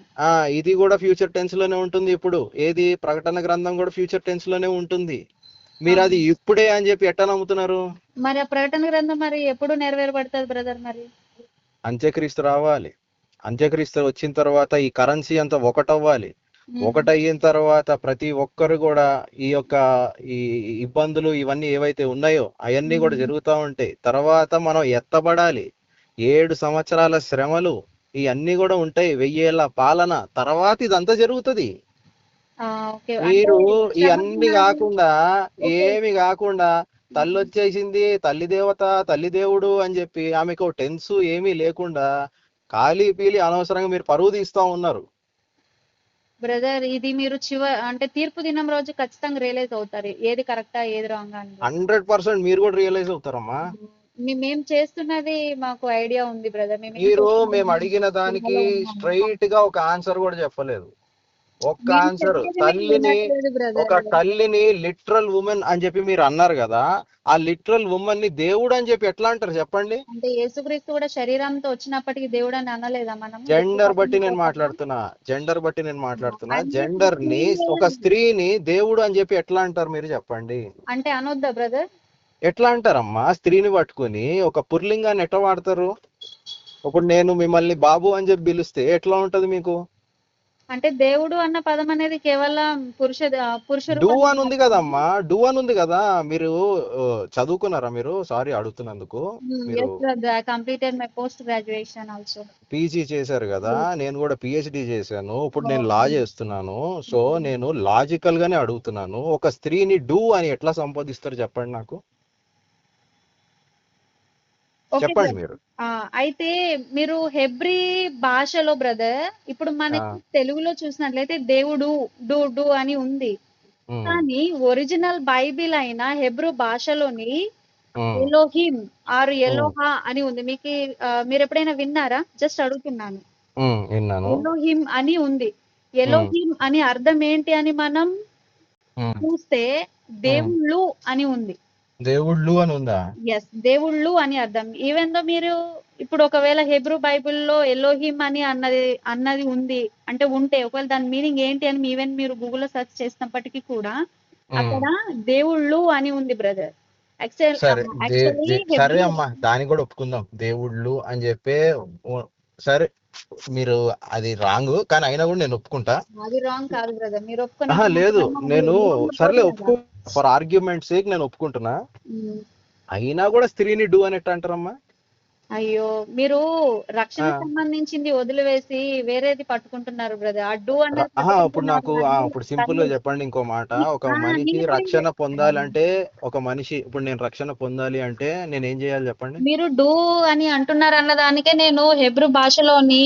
ఇది కూడా ఫ్యూచర్ టెన్స్ లోనే ఉంటుంది. ఇప్పుడు ఏది? ప్రకటన గ్రంథం కూడా ఫ్యూచర్ టెన్స్ లోనే ఉంటుంది. మీరు అది ఇప్పుడే అని చెప్పి ఎట్లా నమ్ముతున్నారు? మరి ఆ ప్రకటన గ్రంథం మరి ఎప్పుడు నెరవేరబడుతుంది బ్రదర్? మరి అంత్యక్రీస్తు రావాలి. అంత్యక్రీస్తు వచ్చిన తర్వాత ఈ కరెన్సీ అంతా ఒకటవ్వాలి. ఒకటయిన తర్వాత ప్రతి ఒక్కరు కూడా ఈ ఇబ్బందులు ఇవన్నీ ఏవైతే ఉన్నాయో అవన్నీ కూడా జరుగుతూ ఉంటాయి. తర్వాత మనం ఎత్తబడాలి. 7 సంవత్సరాల శ్రమలు ఇవన్నీ కూడా ఉంటాయి. 1000 ఏళ్ల పాలన తర్వాత ఇదంతా జరుగుతుంది. మీరు ఇవన్నీ కాకుండా ఏమి కాకుండా తల్లి వచ్చేసింది, తల్లి దేవత, తల్లి దేవుడు అని చెప్పి ఆమెకు టెన్స్ ఏమీ లేకుండా ఖాళీ పీలి అనవసరంగా మీరు పరువు తీస్తా ఉన్నారు. బ్రదర్ ఇది మీరు అంటే తీర్పు దినం రోజు ఖచ్చితంగా రియలైజ్ అవుతారు ఏది కరెక్టా ఏది రాంగ్ అని. 100% మీరు కూడా రియలైజ్ అవుతారమ్మా. మేము చేస్తున్నది మాకు ఐడియా ఉంది బ్రదర్. మేము అడిగిన దానికి స్ట్రైట్ గా ఒక ఆన్సర్ కూడా చెప్పలేదు. ఒక్క ఆన్సర్. తల్లిని లిటరల్ ఉమెన్ అని చెప్పి మీరు అన్నారు కదా, ఆ లిటరల్ ఉమెన్ ని దేవుడు అని చెప్పి ఎట్లా అంటారు చెప్పండి? అంటే యేసుక్రీస్తు కూడా శరీరంతో వచ్చినప్పటికీ దేవుడు అని అనలేదా మనం? జెండర్ బట్టి నేను మాట్లాడుతున్నా. జెండర్ ని, ఒక స్త్రీని దేవుడు అని చెప్పి ఎట్లా అంటారు మీరు చెప్పండి? అంటే అనొద్దా బ్రదర్? ఎట్లా అంటారమ్మా? స్త్రీని పట్టుకుని ఒక పుర్లింగాన్ని ఎట్లా వాడతారు? ఇప్పుడు నేను మిమ్మల్ని బాబు అని చెప్పి పిలిస్తే ఎట్లా ఉంటది మీకు? అంటే దేవుడు అన్న పదం అనేది కేవలం పురుషుడు డూ అని ఉంది కదమ్మా, డూ అని ఉంది కదా. మీరు చదువుకున్నారా? మీరు సారీ అడుగుతున్నందుకు. మీరు completed my post graduation also. PG చేశారు కదా, నేను కూడా పిహెచ్డి చేశాను. ఇప్పుడు నేను లా చేస్తున్నాను. సో నేను లాజికల్ గానే అడుగుతున్నాను, ఒక స్త్రీని డూ అని ఎట్లా సంబోధిస్తారు చెప్పండి నాకు. చెప్పండి మీరు. అయితే మీరు హెబ్రీ భాషలో బ్రదర్, ఇప్పుడు మనకి తెలుగులో చూసినట్లయితే దేవుడు డూ డూ అని ఉంది, కానీ ఒరిజినల్ బైబిల్ అయిన హెబ్రూ భాషలోని ఎలోహిం ఆర్ ఎలోహా అని ఉంది. మీరు ఎప్పుడైనా విన్నారా? జస్ట్ అడుగుతున్నాను. ఎలోహిం అని ఉంది. ఎలోహిం అని అర్థం ఏంటి అని మనం చూస్తే దేవుళ్ళు అని ఉంది. దేవుళ్ళు అని ఉందా? ఎస్, దేవుళ్ళు అని అర్థం. ఈవెన్ దో మీరు ఇప్పుడు ఒకవేళ హెబ్రూ బైబిల్లో ఎలోహిం అని అన్నది ఉంది అంటే ఉంటే, ఒకవేళ దాని మీనింగ్ ఏంటి అని ఈవెన్ మీరు గూగుల్లో సెర్చ్ చేసినప్పటికీ కూడా అక్కడ దేవుళ్ళు అని ఉంది బ్రదర్. సరే యాక్చువల్లీ సరే హెబ్రూ అమ్మా, దాన్ని కూడా ఒప్పుకుందాం. దేవుళ్ళు అని చెప్పే సరే, మీరు అది రాంగ్, కానీ అయినా కూడా నేను ఒప్పుకుంటా. అది రాంగ్ కాదు బ్రదర్, మీరు లేదు, నేను సర్లే ఒప్పుకుని ఒప్పుకో, ఫర్ ఆర్గ్యుమెంట్ సేక్ నేను ఒప్పుకుంటున్నా. అయినా కూడా స్త్రీని డూ అని ఎట్లా అంటారమ్మా? అయ్యో, మీరు రక్షణ ఆ, సంబంధించింది వదిలివేసి వేరేది పట్టుకుంటున్నారు బ్రదర్. ఆ డూ అన్నది ఇప్పుడు పట్టుకుంటున్నారు నాకు కానీ ఇప్పుడు సింపుల్ గా చెప్పండి ఇంకో మాట. ఒక మనిషి రక్షణ పొందాలంటే, ఇప్పుడు నేను రక్షణ పొందాలి అంటే నేను ఏం చేయాలి చెప్పండి? మీరు డూ అని అంటున్నారు అన్నదానికే నేను హెబ్రూ భాషలోని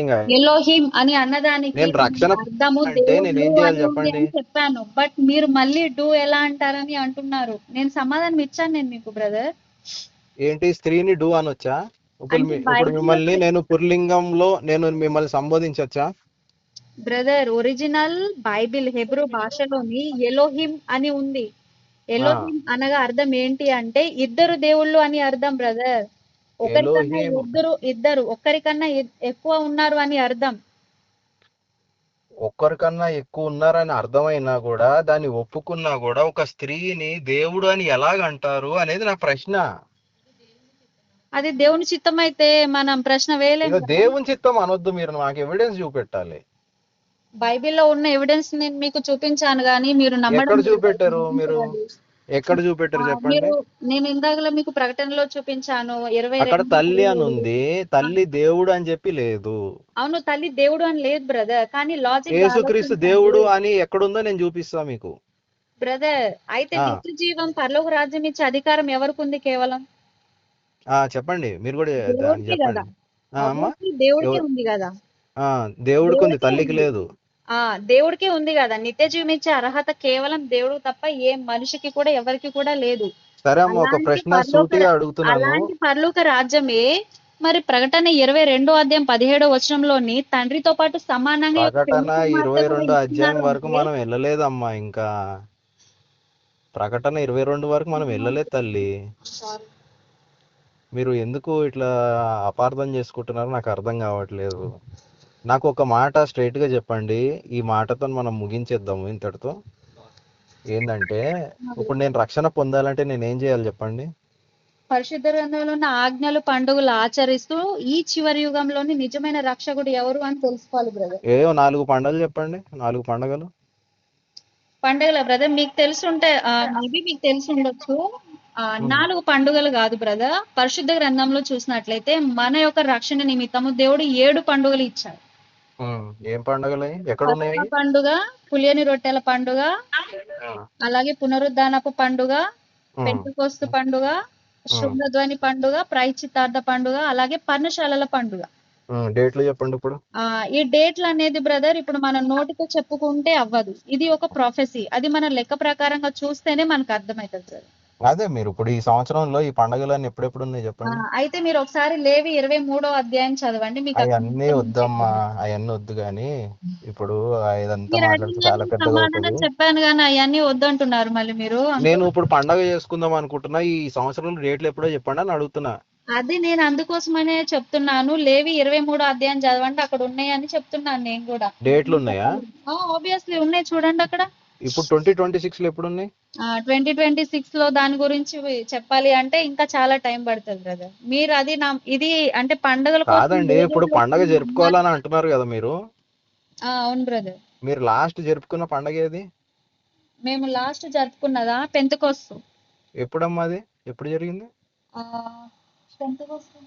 ఇంకా ఎలోహిం అని అన్నదానికి నేను రక్షణ అర్థము అంటే నేను దేవుడు ఏం చేయాలి అని ఉంది చెప్పండి? అని చెప్పాను. బట్ మీరు మళ్ళీ డూ ఎలా అంటారని అంటున్నారు. నేను సమాధానం ఇచ్చాను నేను మీకు బ్రదర్. ఏంటి, స్త్రీని డూ అనొచ్చా? ఇప్పుడు అంటే ఇప్పుడు బైబిల్లో మిమ్మల్ని నేను పుర్లింగంలో నేను మిమ్మల్ని సంబోధించొచ్చా? బ్రదర్, ఒరిజినల్ బైబిల్ హెబ్రూ భాషలోని ఎలోహిం అని ఉంది. ఎలోహిం అనగా అర్థం ఏంటి అంటే ఇద్దరు దేవుళ్ళు అని అర్థం బ్రదర్. ఒకరికన్నా ఎలోహిం ఇద్దరు ఒక్కరికన్నా ఎక్కువ ఉన్నారు అని అర్థం. ఒక్కరికన్నా ఎక్కువ ఉన్నారని అర్థమైనా కూడా, దాన్ని ఒప్పుకున్నా కూడా, ఒక స్త్రీని దేవుడు అని ఎలాగంటారు అనేది నా ప్రశ్న. అది దేవుని చిత్తం అయితే మనం ప్రశ్న వేయలేం ఇక కదా. దేవుని చిత్తం అనొద్దు, మీరు నాకు ఎవిడెన్స్ చూపెట్టాలి. బైబిల్లో ఉన్న ఎవిడెన్స్ నేను మీకు చూపించాను కానీ మీరు నమ్మడం ఎక్కడ లేదు. చూపెట్టారు మీరు? అది. ఎక్కడ చూపెట్టారు చెప్పండి? నేను ఇందాకలా మీకు ప్రకటనలో చూపించాను అక్కడ 22. తల్లి అని ఉంది, తల్లి దేవుడు అని చెప్పి లేదు. అవును, తల్లి దేవుడు అని లేదు బ్రదర్, కానీ లాజిక్ యేసుక్రీస్తు దేవుడు అని ఎక్కడుందో నేను చూపిస్తా మీకు. బ్రదర్. అయితే నిత్య జీవం పరలోక రాజ్యం ఇచ్చే అధికారం ఎవరికి ఉంది? కేవలం చెప్పండి, మీరు కూడా దాన్ని దేవుడికి కదా. చెప్పండి. అమ్మా, దేవుడికే ఉంది కదా. దేవుడికి ఉంది, తల్లికి లేదు. దేవుడికే ఉంది కదా. నిత్య జీవం ఇచ్చే అర్హత కేవలం దేవుడు తప్ప ఏ మనిషికి కూడా ఎవరికి కూడా లేదు. సరే అమ్మ, ఒక ప్రశ్న సూటిగా అడుగుతున్నాను. అలాంటి పరలోక రాజ్యమే మరి ప్రకటన 22:17 తండ్రితో పాటు సమానంగా ప్రకటన 22 అధ్యాయం వరకు మనం వెళ్ళలేదమ్మా. ఇంకా ప్రకటన 22 వరకు మనం వెళ్ళలేదు తల్లి. మీరు ఎందుకు ఇట్లా అపార్థం చేసుకుంటున్నారో నాకు అర్థం కావట్లేదు. నాకు ఒక మాట స్ట్రైట్ గా చెప్పండి, ఈ మాటతో మనం ముగించేద్దాము ఇంతటితో. ఏంటంటే, ఇప్పుడు నేను రక్షణ పొందాలంటే నేను ఏం చేయాలి చెప్పండి? పరిశుద్ధ గ్రంథంలో ఉన్న ఆజ్ఞలు పండుగలు ఆచరిస్తూ ఈ చివరి యుగంలోని నిజమైన రక్షకుడు ఎవరు అని తెలుసుకోవాలి బ్రదర్. 4 పండుగలు చెప్పండి, 4 పండుగలు. పండుగల బ్రదర్ మీకు తెలుసుంటే మేబీ మీకు తెలిసి ఉండొచ్చు. 4 పండుగలు కాదు బ్రదర్. పరిశుద్ధ గ్రంథంలో చూసినట్లయితే మన యొక్క రక్షణ నిమిత్తము దేవుడు 7 పండుగలు ఇచ్చాడు. ఏం పండుగలు? ఎక్కడ ఉన్నాయి? పండుగ, పులియని రొట్టెల పండుగ, అలాగే పునరుద్ధానపు పండుగ, పెంటెకోస్తు పండుగ, శృంగధ్వని పండుగ, ప్రాయశ్చిత్తార్థ పండుగ, అలాగే పర్ణశాలల పండుగ. డేట్లు చెప్పండి ఇప్పుడు. ఈ డేట్లు అనేది బ్రదర్ ఇప్పుడు మనం నోటితో చెప్పుకుంటే అవ్వదు. ఇది ఒక ప్రొఫెసీ. అది మన లెక్క ప్రకారంగా చూస్తేనే మనకు అర్థమవుతుంది సార్. అదే, మీరు ఇప్పుడు ఈ సంవత్సరంలో ఈ పండుగలన్నీ ఎప్పుడెప్పుడు ఉన్నాయి చెప్పండి. అయితే మీరు ఒకసారి లేవి 23వ అధ్యాయం చదవండి. మీకు అవన్నీ వద్దమ్మా, అవన్నీ వద్దు గాని ఇప్పుడు ఇదంతా మాట్లాడితే చాలా పెద్దగా అవుతుంది. చెప్పాను కానీ అవన్నీ వద్దంటున్నారు మళ్ళీ మీరు. నేను ఇప్పుడు పండగ చేసుకుందాం అనుకుంటున్నా, ఈ సంవత్సరంలో డేట్లు ఎప్పుడో చెప్పండి అని అడుగుతున్నా. అది నేను అందుకోసమనే చెప్తున్నాను. లేవి 23వ అధ్యాయం చదవండి, అక్కడ ఉన్నాయని చెప్తున్నాను నేను కూడా. డేట్లు ఉన్నాయా? ఆబ్వియస్లీ ఉన్నాయి, చూడండి అక్కడ. ఇప్పుడు 2026 లో ఎప్పుడు ఉన్నాయి? 2026 లో దాని గురించి చెప్పాలి అంటే ఇంకా చాలా టైం పడుతుంది బ్రదర్. మీరు అది ఇది అంటే పండుగల కాదండి, ఇప్పుడు పండగ జరుపుకోవాలని అంటున్నారు కదా మీరు. అవును బ్రదర్. మీరు లాస్ట్ జరుపుకున్న పండగ ఏది? మేము లాస్ట్ జరుపుకున్నదా పెంతెకోస్తు. ఎప్పుడమ్మా అది? ఎప్పుడు జరిగింది? పెంతెకోస్తు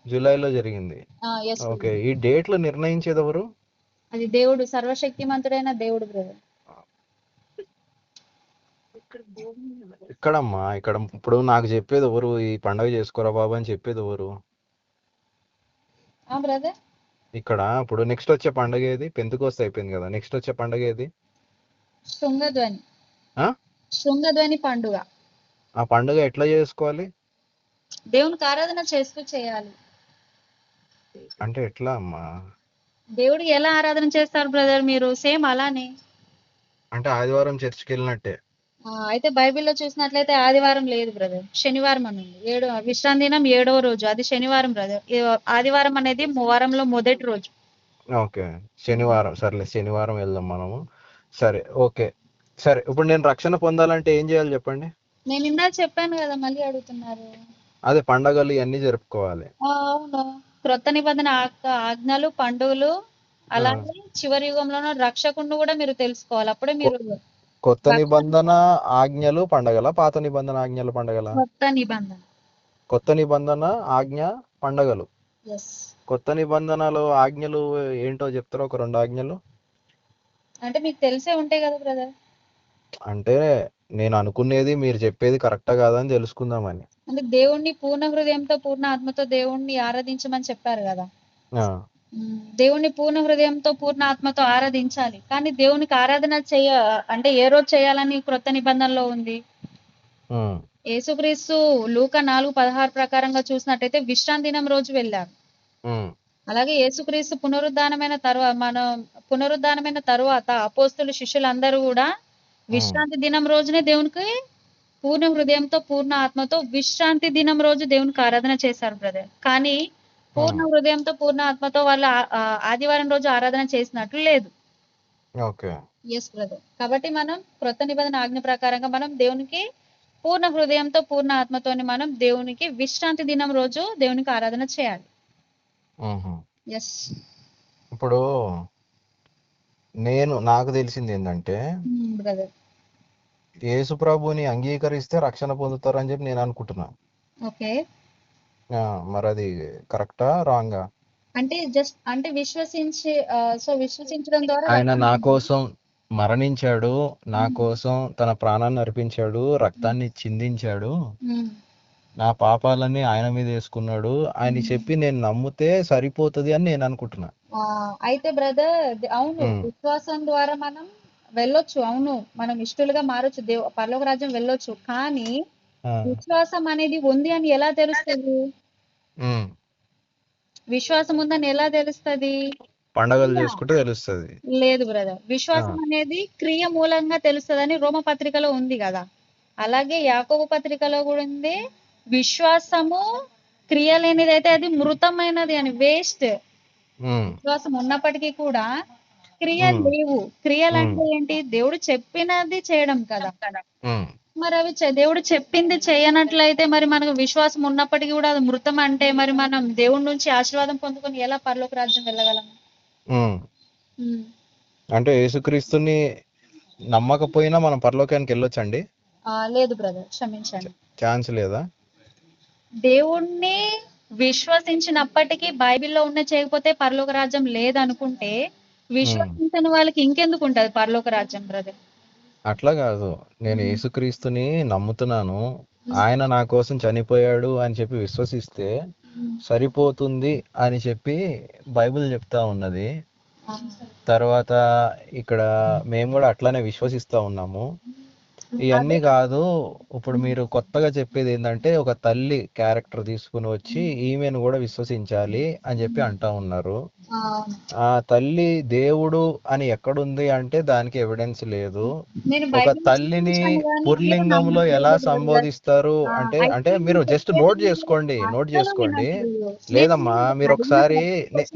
జూలైలో జరిగింది. ఓకే, ఈ డేట్లు నిర్ణయించేది ఎవరు? అది దేవుడు, సర్వశక్తిమంతుడైన దేవుడు బ్రదర్. ఇక్కడమ్మా, ఇక్కడ ఇప్పుడు నాకు చెప్పేది ఎవరు? ఈ పండగ చేసుకోరా బాబు అని చెప్పేది ఎవరు బ్రదర్? ఇక్కడ ఇప్పుడు నెక్స్ట్ వచ్చే పండగ ఏది? పెంతెకోస్తు అయిపోయింది కదా, నెక్స్ట్ వచ్చే పండగ ఏది? శృంగధ్వని పండుగ. ఆ పండుగ ఎట్లా చేసుకోవాలి? దేవునికి ఆరాధన చేస్తూ చేయాలి. అంటే ఎట్లా అమ్మా? దేవుడికి ఎలా ఆరాధన చేస్తారు బ్రదర్ మీరు? సేమ్ అలానే. అంటే ఆదివారం చర్చికి వెళ్ళినట్టే. అయితే బైబిల్లో చూసినట్లయితే ఆదివారం లేదు బ్రదర్, శనివారం అని ఉంది. విశ్రాంతి దినం 7వ రోజు, అది శనివారం బ్రదర్. ఆదివారం అనేది వారంలో మొదటి రోజు. ఓకే, శనివారం. సర్లే, శనివారం వెళ్దాం మనము. సరే, ఓకే. సరే, ఇప్పుడు నేను రక్షణ పొందాలంటే ఏం చేయాలి చెప్పండి? నేను ఇందాక చెప్పాను కదా, మళ్ళీ అడుగుతున్నారు. అదే పండగలు ఇవన్నీ జరుపుకోవాలి. అవును, క్రొత్త నిబంధన ఆజ్ఞలు, పండుగలు, అలాగే చివరి యుగంలోనూ రక్షకుడిని కూడా మీరు తెలుసుకోవాలి. అప్పుడే మీరు కొత్త నిబంధన ఆజ్ఞలు పండగల, పాత నిబంధన ఆజ్ఞలు పండగల? కొత్త నిబంధన. కొత్త నిబంధన ఆజ్ఞ పండగలు. ఎస్. కొత్త నిబంధనలో ఆజ్ఞలు ఏంటో చెప్తారా? ఒక 2 ఆజ్ఞలు. అంటే మీకు తెలిసే ఉంటాయి కదా బ్రదర్. అంటే నేను అనుకునేది మీరు చెప్పేది కరెక్టా కాదా అని తెలుసుకుందామని. అంటే దేవుణ్ణి పూర్ణ హృదయంతో పూర్ణ ఆత్మతో దేవుణ్ణి ఆరాధించమని చెప్పారు కదా. ఆ, దేవుణ్ణి పూర్ణ హృదయంతో పూర్ణ ఆత్మతో ఆరాధించాలి. కానీ దేవునికి ఆరాధన అంటే ఏ రోజు చేయాలని క్రొత్త నిబంధనలో ఉంది? ఉమ్, యేసుక్రీస్తు లూకా 4:16 ప్రకారంగా చూసినట్టయితే విశ్రాంతి దినం రోజు వెళ్ళారు. ఉమ్, అలాగే యేసుక్రీస్తు పునరుద్ధానమైన తరువాత అపోస్తులు, శిష్యులందరూ కూడా విశ్రాంతి దినం రోజునే దేవునికి పూర్ణ హృదయంతో పూర్ణ ఆత్మతో విశ్రాంతి దినం రోజు దేవునికి ఆరాధన చేశారు బ్రదర్. కానీ పూర్ణ హృదయంతో పూర్ణ ఆత్మతో వాళ్ళు ఆదివారం రోజు ఆరాధన చేసినట్లు లేదు. ఓకే. Yes brother. కాబట్టి మనం క్రొత్త నిబంధన ఆజ్ఞ ప్రకారంగా మనం దేవునికి పూర్ణ హృదయంతో పూర్ణ ఆత్మతోని మనం దేవునికి విశ్రాంతి దినం రోజు దేవునికి ఆరాధన చేయాలి. ఉహు. ఎస్ ఇప్పుడు నాకు తెలిసింది ఏంటంటే, బ్రదర్. యేసు ప్రభుని అంగీకరిస్తే రక్షణ పొందుతారని చెప్పి నేను అనుకుంటున్నా. ఓకే. మరి అది కరెక్టా రాంగా? అంటే జస్ట్ అంటే విశ్వసించడం ద్వారా ఆయన నా కోసం మరణించాడు, నా కోసం తన ప్రాణాన్ని అర్పించాడు, రక్తాన్ని చిందించాడు, నా పాపాలన్నీ ఆయన మీద వేసుకున్నాడు అని చెప్పి నేను నమ్మితే సరిపోతుంది అని నేను అనుకుంటున్నా. అయితే బ్రదర్, అవును, విశ్వాసం ద్వారా మనం వెళ్ళొచ్చు. అవును, మనం ఇష్టలుగా మారొచ్చు, పరలోక రాజ్యం వెళ్ళొచ్చు. కానీ విశ్వాసం అనేది ఉంది అని ఎలా తెలుస్తుంది? విశ్వాసం ఉందని ఎలా తెలుస్తుంది? పండగలు చేసుకుంటే తెలుస్తుంది. లేదు బ్రదర్, విశ్వాసం అనేది క్రియ మూలంగా తెలుస్తుందని రోమపత్రికలో ఉంది కదా. అలాగే యాకోబు పత్రికలో కూడా ఉంది, విశ్వాసము క్రియ లేనిదైతే అది మృతమైనది అని, వేస్ట్. విశ్వాసం ఉన్నప్పటికీ కూడా క్రియలు లేవు. క్రియలు అంటే ఏంటి? దేవుడు చెప్పినది చేయడం కదా. మరి అవి దేవుడు చెప్పింది చేయనట్లయితే మరి మనకు విశ్వాసం ఉన్నప్పటికీ కూడా అది మృతం అంటే మరి మనం దేవుడి నుంచి ఆశీర్వాదం పొందుకొని ఎలా పరలోక రాజ్యం వెళ్ళగలం? అంటే యేసుక్రీస్తుని నమ్మకపోయినా మనం పరలోకానికి వెళ్ళొచ్చండి? లేదు బ్రదర్, క్షమించండి. ఛాన్స్ లేదా? దేవుణ్ణి విశ్వసించినప్పటికీ బైబిల్లో ఉన్న చేయకపోతే పరలోక రాజ్యం లేదనుకుంటే విశ్వసించని వాళ్ళకి ఇంకెందుకు ఉంటది పరలోక రాజ్యం బ్రదర్? అట్లా కాదు, నేను యేసుక్రీస్తుని నమ్ముతున్నాను, ఆయన నా కోసం చనిపోయాడు అని చెప్పి విశ్వసిస్తే సరిపోతుంది అని చెప్పి బైబిల్ చెప్తా ఉన్నది. తర్వాత ఇక్కడ మేము కూడా అట్లానే విశ్వసిస్తా ఉన్నాము. ఇవన్నీ కాదు, ఇప్పుడు మీరు కొత్తగా చెప్పేది ఏంటంటే ఒక తల్లి క్యారెక్టర్ తీసుకుని వచ్చి ఈమెను కూడా విశ్వసించాలి అని చెప్పి అంటా ఉన్నారు. ఆ తల్లి దేవుడు అని ఎక్కడుంది అంటే దానికి ఎవిడెన్స్ లేదు. ఒక తల్లిని పుర్లింగంలో ఎలా సంబోధిస్తారు అంటే అంటే మీరు జస్ట్ నోట్ చేసుకోండి. లేదమ్మా, మీరు ఒకసారి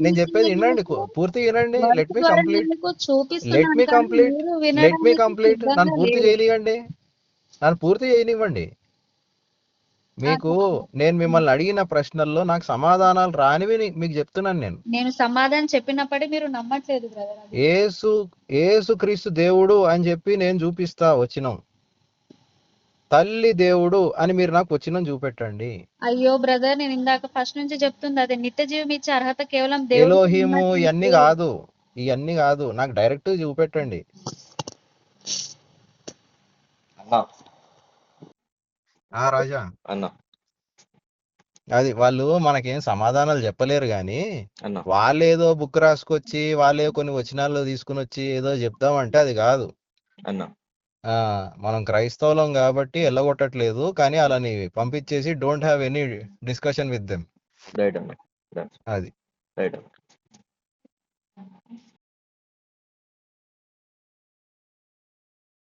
నేను చెప్పేది వినండి, పూర్తిగా వినండి. Let me complete. నన్ను పూర్తి చేయనివ్వండి. మీకు నేను మిమ్మల్ని అడిగిన ప్రశ్నల్లో నాకు సమాధానాలు రానివి మీకు చెప్తున్నాను. నేను సమాధానం చెప్పినప్పటికీ మీరు నమ్మట్లేదు బ్రదర్. యేసు క్రీస్తు దేవుడు అని చెప్పి నేను చూపిస్తా వచ్చినాం. తల్లి దేవుడు అని మీరు నాకు వచ్చిన చూపెట్టండి. అయ్యో బ్రదర్, నేను ఇందాక ఫస్ట్ నుంచి చెప్తుంది అదే, నిత్య జీవం ఇచ్చే అర్హత కేవలం దేవుడు. ఎలోహిము ఇవన్నీ కాదు, నాకు డైరెక్ట్ చూపెట్టండి. రాజా అన్న, అది వాళ్ళు మనకేం సమాధానాలు చెప్పలేరు గాని వాళ్ళు ఏదో బుక్ రాసుకొచ్చి వాళ్ళే కొన్ని వచనాలు తీసుకుని వచ్చి ఏదో చెప్తామంటే అది కాదు అన్న. మనం క్రైస్తవులం కాబట్టి వెళ్ళగొట్టట్లేదు, కానీ అలాని పంపించేసి don't have any discussion with them. Right అన్న. అది రైట్